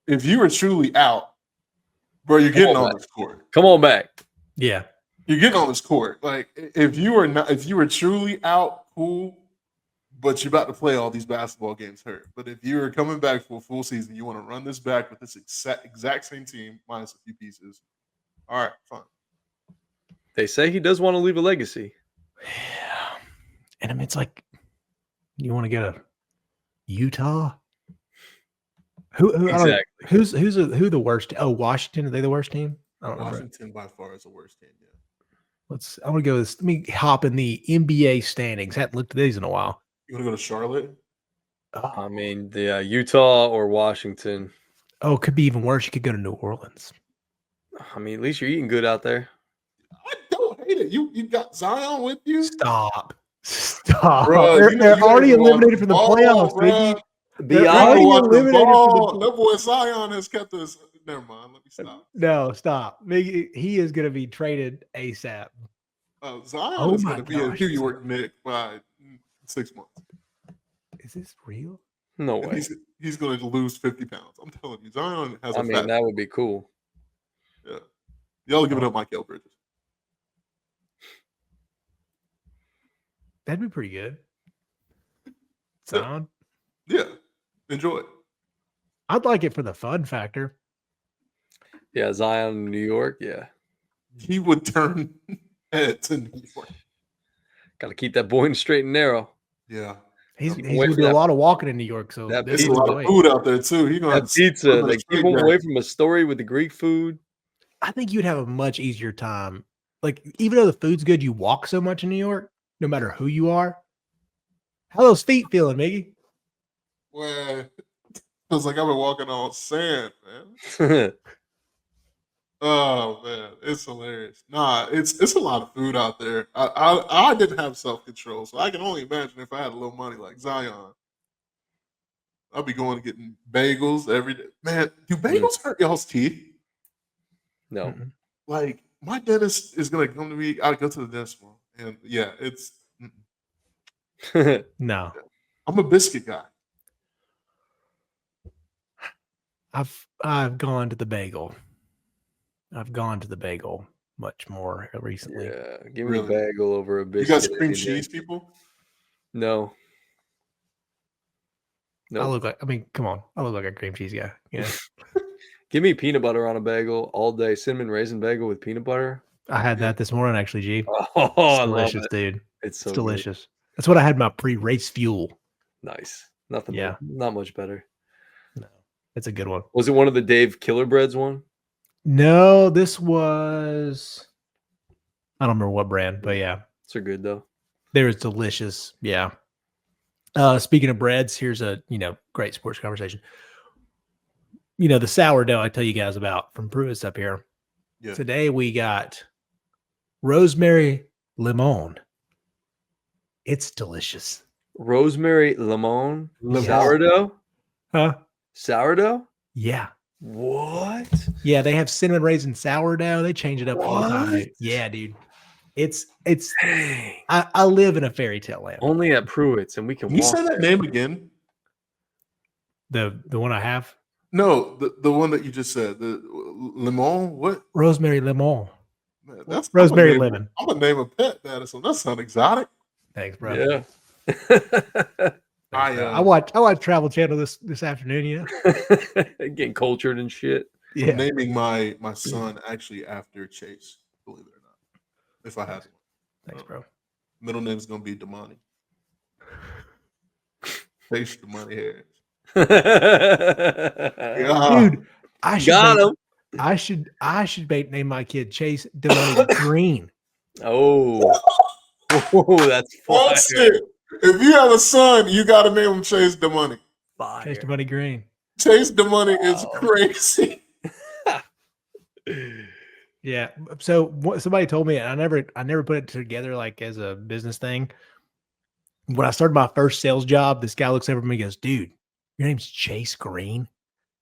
If you are truly out, bro, you're getting on this court. Come on back. Yeah. You're getting on this court. Like, if you are truly out, cool, but you're about to play all these basketball games hurt. But if you're coming back for a full season, you want to run this back with this exact same team minus a few pieces. All right, fine. They say he does want to leave a legacy. Yeah. And I mean, it's like, you want to get a Utah? Who Exactly. who the worst? Oh, Washington. Are they the worst team? I don't remember. Washington by far is the worst team. Yeah. I want to go. Let me hop in the NBA standings. Haven't looked at these in a while. You want to go to Charlotte? I mean, the Utah or Washington. Oh, it could be even worse. You could go to New Orleans. I mean, at least you're eating good out there. I don't hate it. You got Zion with you? Stop. Bro, They're already eliminated from the playoffs, bro. They're already eliminated from the That boy Zion has kept us. Never mind. Let me stop. No, stop. He is going to be traded ASAP. Zion is going to be a New York Knick by 6 months. Is this real? No way. He's going to lose 50 pounds. I'm telling you, Zion has. I mean, that would be cool. Yeah, y'all give it up, Michael Bridges. That'd be pretty good. Zion. Yeah, enjoy it. I'd like it for the fun factor. Yeah, Zion in New York. Yeah, he would turn heads in New York. Got to keep that boy in straight and narrow. Yeah, he's going to do a lot of walking in New York. So there's a lot of food out there too. He's going to pizza. They keep him away from a story with the Greek food. I think you'd have a much easier time. Like, even though the food's good, you walk so much in New York, no matter who you are. How those feet feeling, Miggy? Well, feels like I've been walking on sand, man. Oh man, it's hilarious. Nah, it's a lot of food out there. I didn't have self-control, so I can only imagine if I had a little money like Zion. I'd be going to getting bagels every day. Man, do bagels hurt y'all's teeth? No. Mm-mm. Like, my dentist is gonna come to me. I go to the dentist tomorrow, and yeah, it's. No. I'm a biscuit guy. I've gone to the bagel. I've gone to the bagel much more recently. Yeah, give me a bagel over a biscuit. You guys cream cheese people? No. I look like, come on. I look like a cream cheese guy. Yeah. Give me peanut butter on a bagel all day. Cinnamon raisin bagel with peanut butter. I had that this morning, actually, G. Oh, it's delicious, dude. It's so delicious. Good. That's what I had my pre-race fuel. Nice. Nothing. Yeah. Not much better. No, it's a good one. Was it one of the Dave Killer Breads one? No, this was. I don't remember what brand, but yeah. They're good though. They were delicious. Yeah. Speaking of breads, here's a great sports conversation. The sourdough I tell you guys about from Pruitt's up here. Yeah. Today we got rosemary lemon. It's delicious. Rosemary lemon sourdough? Huh? Sourdough? Yeah. What? Yeah, they have cinnamon raisin sourdough. They change it up all the time. What? Dude. Yeah, dude. It's Dang. I live in a fairy tale land. Only at Pruitt's, and we can Can you walk say that there. name again? The one I have, No, the one that you just said. The lemon. What? rosemary lemon. Man, that's Rosemary I'm gonna name- lemon. I'm gonna name a pet that. So that sounds exotic. Thanks, bro. Yeah. Thanks, I, bro. I watch Travel Channel this afternoon. You know. Getting cultured and shit. I'm Yeah. naming my son actually after Chase. Believe it or not, if I had one. Thanks, bro. Middle name is gonna be Damani. Chase Damani Harris. Yeah. Dude, I should Got name, him. I should name my kid Chase Demoney Green. Oh. Oh, that's fire. That's it. If you have a son, you got to name him Chase Demoney. Fire. Chase Demoney Green. Chase Demoney is Wow. crazy. Yeah. So somebody told me, and I never put it together like as a business thing. When I started my first sales job, this guy looks over at me and goes, "Dude, your name's Chase Green.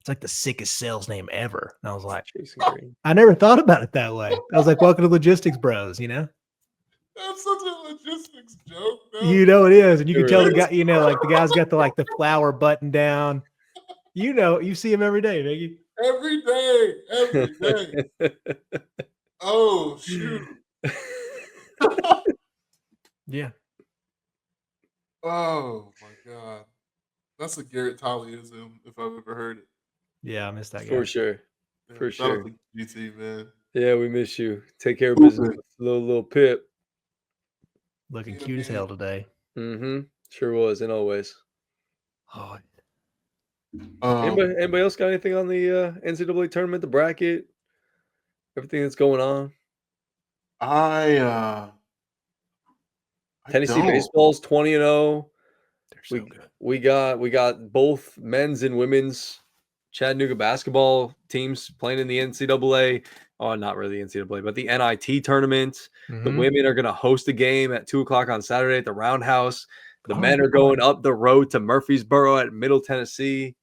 It's like the sickest sales name ever." And I was like, Chasing Green. I never thought about it that way. I was like, welcome to Logistics Bros, you know? That's such a logistics joke, man. You know it is. And you can It tell the is. guy, you know, like the guy's got the flower button down. You know, you see him every day, Biggie. Every day. Oh, shoot. Yeah. Oh, my God. That's a Garrett Tolleyism, if I've ever heard it. Yeah, I missed that guy. For sure. Yeah, For shout out sure. to GT, man. Yeah, we miss you. Take care of Love business. it. Little Pip. Looking cute as hell today. Mm-hmm. Sure was, and always. Oh, Anybody else got anything on the NCAA tournament, the bracket, everything that's going on? I Tennessee don't. baseball's 20-0. they're so good. We got both men's and women's Chattanooga basketball teams playing in the NCAA. Oh, not really the NCAA, but the NIT tournament. The Mhm. women are going to host a game at 2:00 on Saturday at the Roundhouse. The Oh, men are going up the road to Murfreesboro at Middle Tennessee.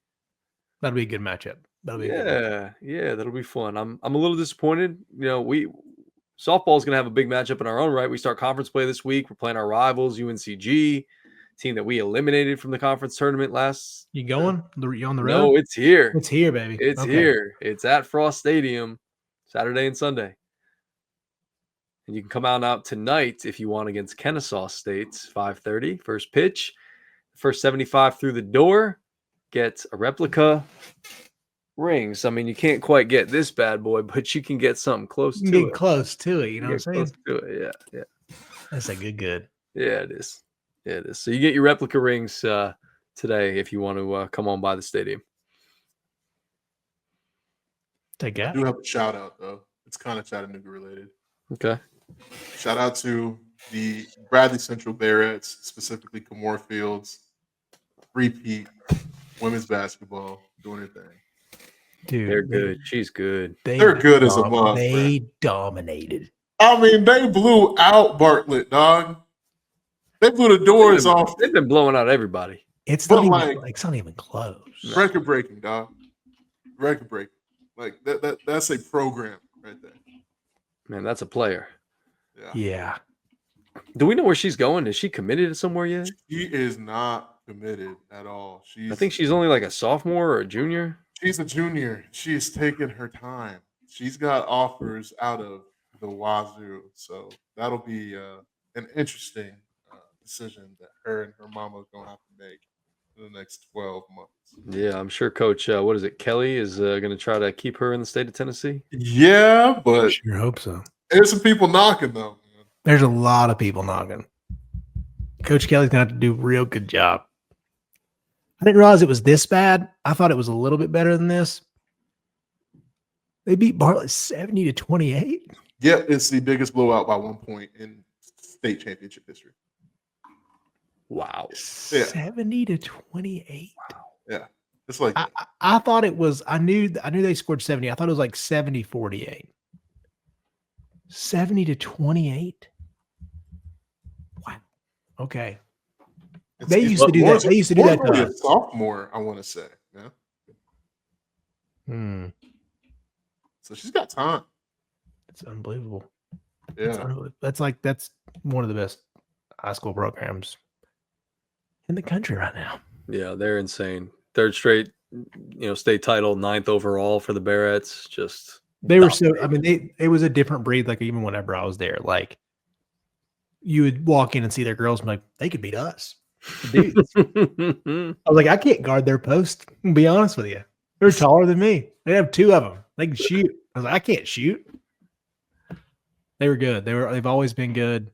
That'll be a good matchup. That'll be a good matchup. Yeah, that'll be fun. I'm a little disappointed. You know, softball is going to have a big matchup in our own right. We start conference play this week. We're playing our rivals, UNCG, team that we eliminated from the conference tournament last. You going? You on the road? No, it's here. It's here, baby. It's Okay. here. It's at Frost Stadium, Saturday and Sunday. And you can come out tonight if you want against Kennesaw State, 5:30, first pitch. First 75 through the door, get a replica rings. I mean, you can't quite get this bad boy, but you can get something close You to can get it. close to it. You know what I'm Get saying? close to it. Yeah. That's a good. Yeah, it is. Yeah, it is. So you get your replica rings today if you want to come on by the stadium. Take I that. do have a shout out, though. It's kind of Chattanooga related. Okay. Shout out to the Bradley Central Barretts, specifically Kamore Fields, repeat women's basketball doing their thing. Dude, They're good. She's good. They're good as a mug. They dominated. I mean, they blew out Bartlett, dog. They blew the doors off. They've been blowing out everybody. It's But not even it's not even close. Record breaking, dog. Record breaking. Like that's a program right there. Man, that's a player. Yeah. Yeah. Do we know where she's going? Is she committed to somewhere yet? She is not committed at all. I think she's only like a sophomore or a junior. She's a junior. She's taking her time. She's got offers out of the wazoo. So that'll be an interesting decision that her and her mama are going to have to make in the next 12 months. Yeah, I'm sure Coach, what is it, Kelly is going to try to keep her in the state of Tennessee. Yeah, but Sure hope so. there's some people knocking, though. Man. There's a lot of people knocking. Coach Kelly's gonna have to do a real good job. I didn't realize it was this bad. I thought it was a little bit better than this. They beat Bartlett 70-28. Yeah, it's the biggest blowout by 1 point in state championship history. Wow. 70-28. Yeah, it's like I thought it was. I knew they scored 70. I thought it was like 70-48. 70-28. Wow. Okay. They used to do that. They used to do that to a us. sophomore, I want to say. Yeah. So she's got time. It's unbelievable. Yeah. That's one of the best high school programs in the country right now. Yeah, they're insane. Third straight, state title, 9th overall for the Barretts. Just They were so. I mean, it was a different breed. Like even whenever I was there, like you would walk in and see their girls, and like they could beat us. Dude, I was like, I can't guard their post. To be honest with you, they're taller than me. They have 2 of them. They can shoot. I was like, I can't shoot. They were good. They've always been good.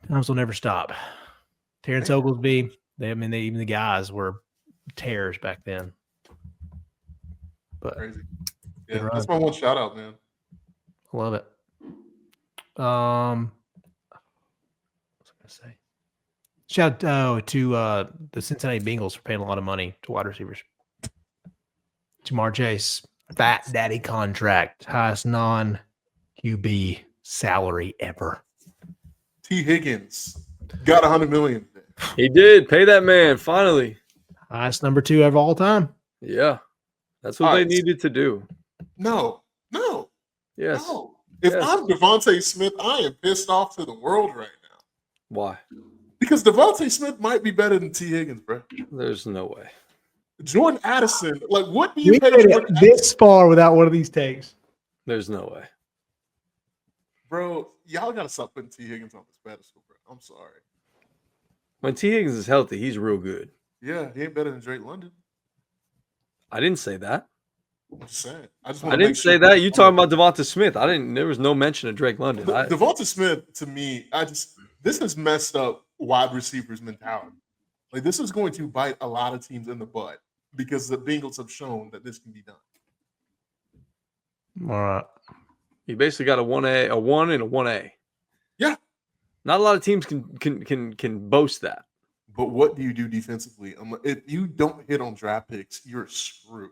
Times will never stop. Terrence Oglesby. Even the guys were tears back then. But Crazy. Yeah, that's my one shout out, man. I love it. What was I gonna say? Shout out to the Cincinnati Bengals for paying a lot of money to wide receivers. Jamar Chase, fat daddy contract, highest non-QB salary ever. T. Higgins got $100 million. He did pay that man finally. Highest number 2 of all time. Yeah, that's what they needed to do. No. Yes. No. If I'm Devontae Smith, I am pissed off to the world right now. Why? Because Devontae Smith might be better than T. Higgins, bro. There's no way. Jordan Addison, like, what do you pay made Jordan it this far without one of these takes? There's no way. Bro, y'all got to stop putting T. Higgins on this pedestal, bro. I'm sorry. When T. Higgins is healthy, he's real good. Yeah, he ain't better than Drake London. I didn't say that. I'm just saying. I didn't say that. You talking about Devonta Smith? I didn't. There was no mention of Drake London. Devonta Smith, to me, this has messed up wide receivers' mentality. Like, this is going to bite a lot of teams in the butt because the Bengals have shown that this can be done. All right. You basically got a 1A, a 1 and a 1A. Yeah. Not a lot of teams can boast that. But what do you do defensively? If you don't hit on draft picks, you're screwed.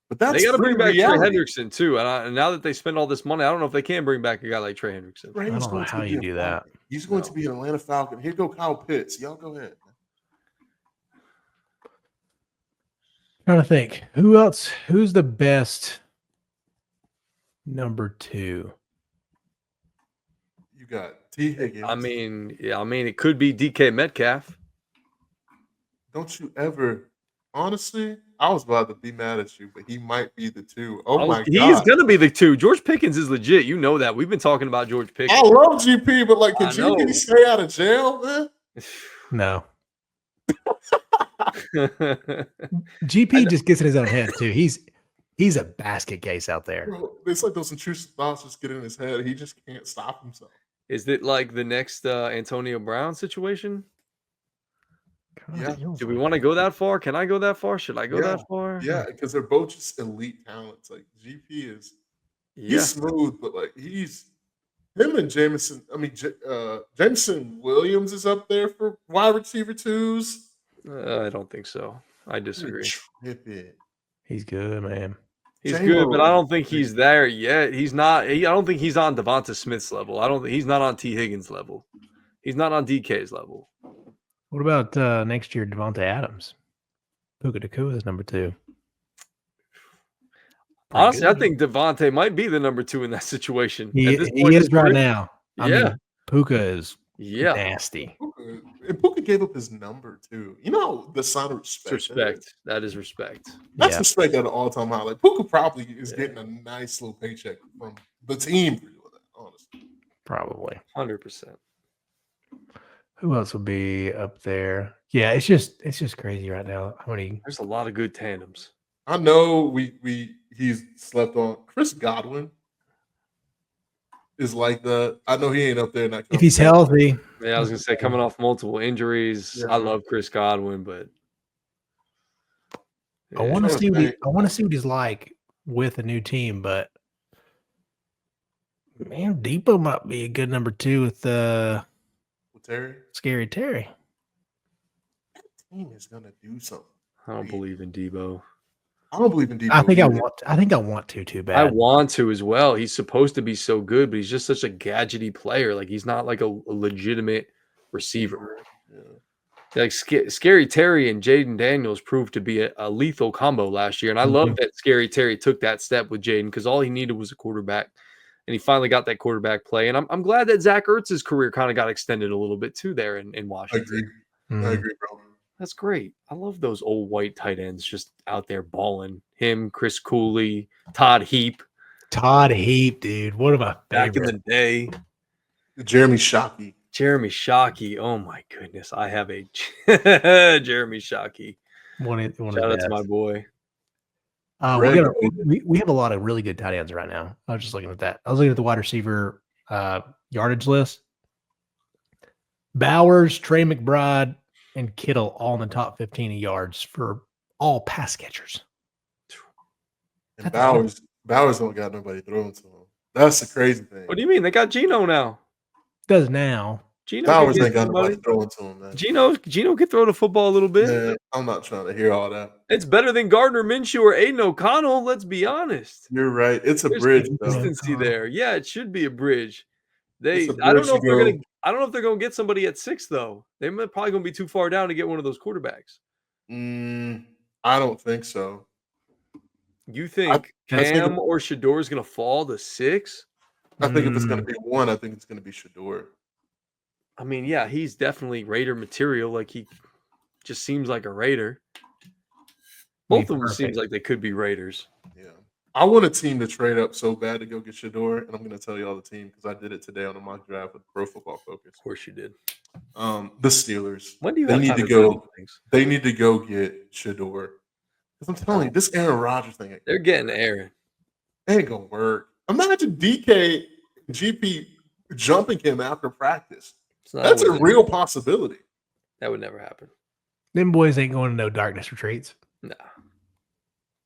But that's they got to bring back reality. Trey Hendrickson too. And now that they spend all this money, I don't know if they can bring back a guy like Trey Hendrickson. I don't know how you do that. He's going to be an Atlanta Falcon. Here go Kyle Pitts. Y'all go ahead. Trying to think. Who else? Who's the best number 2? You got T. Higgins. I mean, it could be DK Metcalf. Don't you ever, honestly, I was about to be mad at you, but he might be the 2. Oh my God. He's going to be the 2. George Pickens is legit. You know that. We've been talking about George Pickens. I love GP, but like, can GP stay out of jail, man? No. GP just gets in his own head too. He's a basket case out there. Bro, it's like those intrusive thoughts just get in his head. He just can't stop himself. Is it like the next Antonio Brown situation? Yeah. Do we want to go that far? Can I go that far? Should I go that far? Yeah, because they're both just elite talents. Like GP is, he's smooth, but like him and Jameson. I mean, Jameson Williams is up there for wide receiver 2s. I don't think so. I disagree. He's good, man. He's good, but I don't think he's there yet. He's not. I don't think he's on Devonta Smith's level. I don't think he's not on T. Higgins' level. He's not on DK's level. What about next year, Devontae Adams? Puka Nacua is number 2. Honestly, I think Devontae might be the number 2 in that situation. He is right now. I mean, Puka is nasty. And Puka gave up his number too. You know the sign of respect. Respect. That is respect. That's respect at an all-time high. Like Puka probably is getting a nice little paycheck from the team for doing that, honestly. Probably. 100%. Who else will be up there? Yeah, it's just crazy right now. There's a lot of good tandems. I know he's slept on. Chris Godwin is like that. I know he ain't up there in that. If he's healthy. Yeah, I was gonna say coming off multiple injuries. Yeah. I love Chris Godwin, but I want to see what he's like with a new team, but man, Depot might be a good number 2 with Terry. Scary Terry. That team is gonna do something. I don't believe in Debo. I don't believe in Debo. I think I want to too bad. I want to as well. He's supposed to be so good, but he's just such a gadgety player. Like he's not like a legitimate receiver. Yeah. Like Scary Terry and Jaden Daniels proved to be a lethal combo last year. And I love that Scary Terry took that step with Jaden because all he needed was a quarterback. And he finally got that quarterback play. And I'm glad that Zach Ertz's career kind of got extended a little bit too there in I Washington. agree. I agree, bro. That's great. I love those old white tight ends just out there balling. Him, Chris Cooley, Todd Heap. Todd Heap, dude. One of my Back in favorites. the day. Jeremy Shockey. Jeremy Shockey. Oh my goodness. I have a Jeremy Shockey. One of Shout the out best. to my boy. We have a lot of really good tight ends right now. I was just looking at that. I was looking at the wide receiver yardage list. Bowers, Trey McBride, and Kittle all in the top 15 of yards for all pass catchers. And Bowers don't got nobody throwing to him. That's the crazy thing. What do you mean? They got Gino now. Does now. Gino Bowers can ain't get got nobody somebody. throwing to him, man. Gino can throw the football a little bit. Man, I'm not trying to hear all that. It's better than Gardner Minshew or Aiden O'Connell. Let's be honest. You're right. It's a There's bridge, though. consistency there. Yeah, it should be a bridge. It's a I don't bridge know if to they're go. gonna. I don't know if they're gonna get somebody at 6 though. They're probably gonna be too far down to get one of those quarterbacks. I don't think so. You think Cam or Shador is gonna fall to 6? I think if it's going to be one, I think it's going to be Shador. I mean, yeah, he's definitely Raider material. Like he just seems like a Raider. Both of them seems like they could be Raiders. Yeah. I want a team to trade up so bad to go get Shador, and I'm going to tell you all the team because I did it today on a mock draft with Pro Football Focus. Of course you did. The Steelers. When do you they have need time to do go? these things? They need to go get Shador. Because I'm telling you, this Aaron Rodgers thing. They're getting Aaron. Ain't gonna work. Imagine DK GP jumping him after practice. That's a real possibility. That would never happen. Them boys ain't going to no darkness retreats. Nah.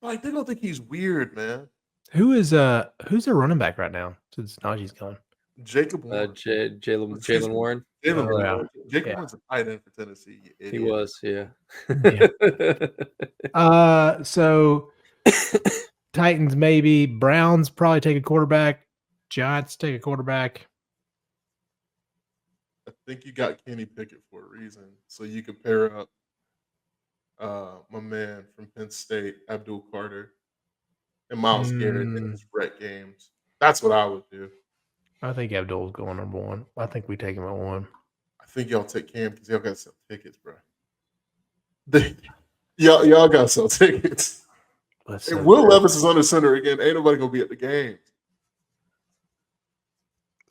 Like they don't think he's weird, man. Who's their running back right now since Najee's gone? Jacob Warren. Jalen Warren. Jalen Warren. yeah. Jacob Warren's a tight end for Tennessee. He was, yeah. So Titans maybe. Browns probably take a quarterback. Giants take a quarterback. I think you got Kenny Pickett for a reason. So you could pair up my man from Penn State, Abdul Carter, and Myles Garrett in his rec games. That's what I would do. I think Abdul's going number 1. I think we take him at 1. I think y'all take Cam because y'all got to sell tickets, bro. Y'all got to sell tickets. And Will Levis is under center again. Ain't nobody gonna be at the games.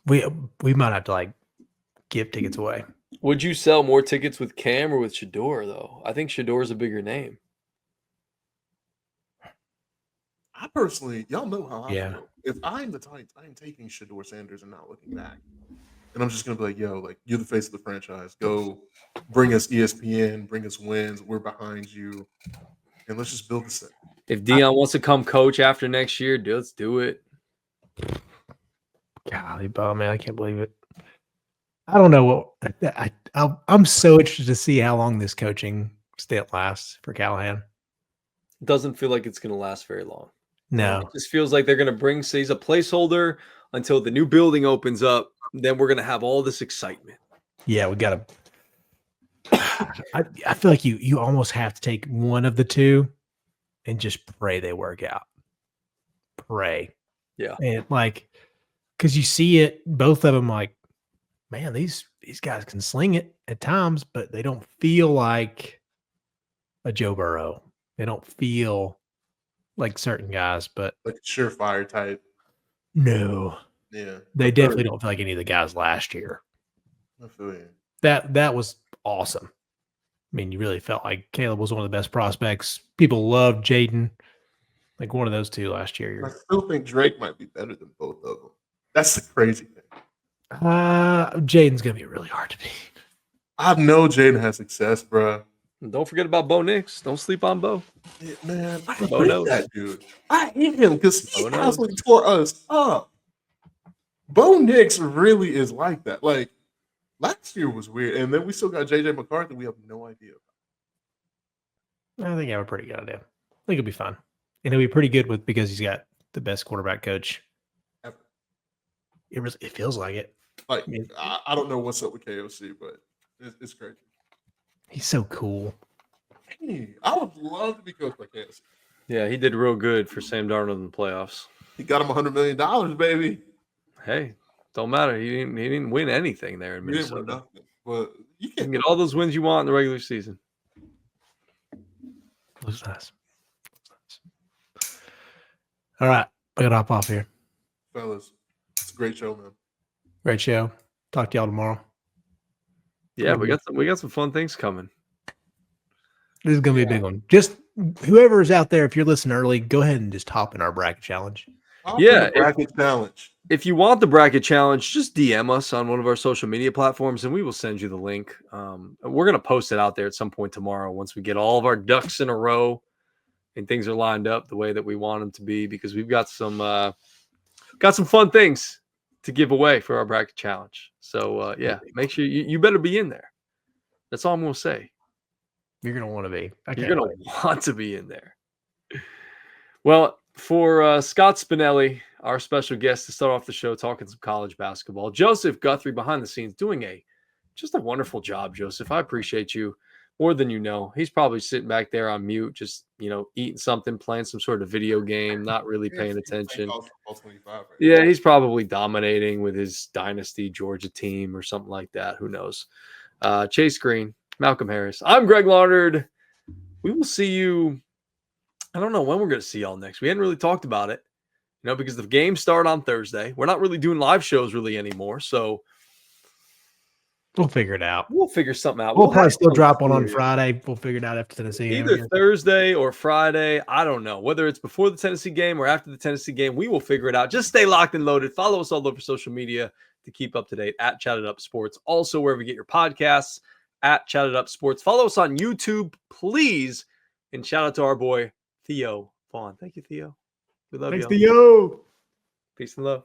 We might have to like give tickets away. Would you sell more tickets with Cam or with Shador though? I think Shador's a bigger name. I personally, y'all know how I Yeah. feel. If I'm the Titans, I am taking Shador Sanders and not looking back. And I'm just gonna be like, yo, like you're the face of the franchise. Go bring us ESPN, bring us wins. We're behind you. And let's just build this thing. If Dion wants to come coach after next year, let's do it. Golly, man, I can't believe it. I don't know what I'm so interested to see how long this coaching stint lasts for Callahan. Doesn't feel like it's going to last very long. No, it just feels like they're going to bring. He's a placeholder until the new building opens up. Then we're going to have all this excitement. Yeah, we got to. I feel like you almost have to take one of the two and just pray they work out. Pray. Yeah. And like, because you see it, both of them like, man, these guys can sling it at times, but they don't feel like a Joe Burrow. They don't feel like certain guys, but like a surefire type. No. Yeah. They definitely don't feel like any of the guys last year. I feel you. That was awesome. I mean, you really felt like Caleb was one of the best prospects. People loved Jaden. Like one of those two last year. I still think Drake might be better than both of them. That's the crazy thing. Jaden's going to be really hard to beat. I know Jaden has success, bro. And don't forget about Bo Nix. Don't sleep on Bo. Yeah, man, I hate that dude. I hate him because he constantly tore us up. Bo Nix really is like that. Like, last year was weird. And then we still got J.J. McCarthy. We have no idea. I think I have a pretty good idea. I think it'll be fun. And it'll be pretty good because he's got the best quarterback coach ever. It feels like it. Like, I don't know what's up with KOC, but it's crazy. He's so cool. Hey, I would love to be coached by Kansas. Yeah, he did real good for Sam Darnold in the playoffs. He got him $100 million, baby. Hey, don't matter. He didn't win anything there in He didn't win Minnesota. nothing. But you You can can't get all those wins you want in the regular season. Looks nice. All right. I got to hop off here. fellas. It's a great show, man. Great show. Talk to y'all tomorrow. Yeah, we got some fun things coming. This is going to be a big one. Just whoever is out there, if you're listening early, go ahead and just hop in our bracket challenge. Yeah, bracket challenge. If you want the bracket challenge, just DM us on one of our social media platforms and we will send you the link. We're going to post it out there at some point tomorrow once we get all of our ducks in a row and things are lined up the way that we want them to be, because we've got some fun things to give away for our bracket challenge. So yeah, make sure you better be in there. That's all I'm going to say. You're going to want to be. You're going to want to be in there. Well, for Scott Spinelli, our special guest to start off the show talking some college basketball, Joseph Guthrie behind the scenes doing just a wonderful job, Joseph. I appreciate you more than you know. He's probably sitting back there on mute, just, eating something, playing some sort of video game, not really paying attention. Yeah, he's probably dominating with his Dynasty Georgia team or something like that. Who knows? Chase Green, Malcolm Harris. I'm Greg Larnard. We will see you. I don't know when we're going to see y'all next. We hadn't really talked about it, because the games start on Thursday. We're not really doing live shows really anymore, so we'll figure it out. We'll figure something out. We'll probably still drop one on Friday. We'll figure it out after Tennessee. Either Thursday or Friday. I don't know. Whether it's before the Tennessee game or after the Tennessee game, we will figure it out. Just stay locked and loaded. Follow us all over social media to keep up to date at Chatt It Up Sports. Also, wherever you get your podcasts, at Chatt It Up Sports. Follow us on YouTube, please. And shout out to our boy, Theo Vaughn. Thank you, Theo. We love you. Thanks, Theo. Peace and love.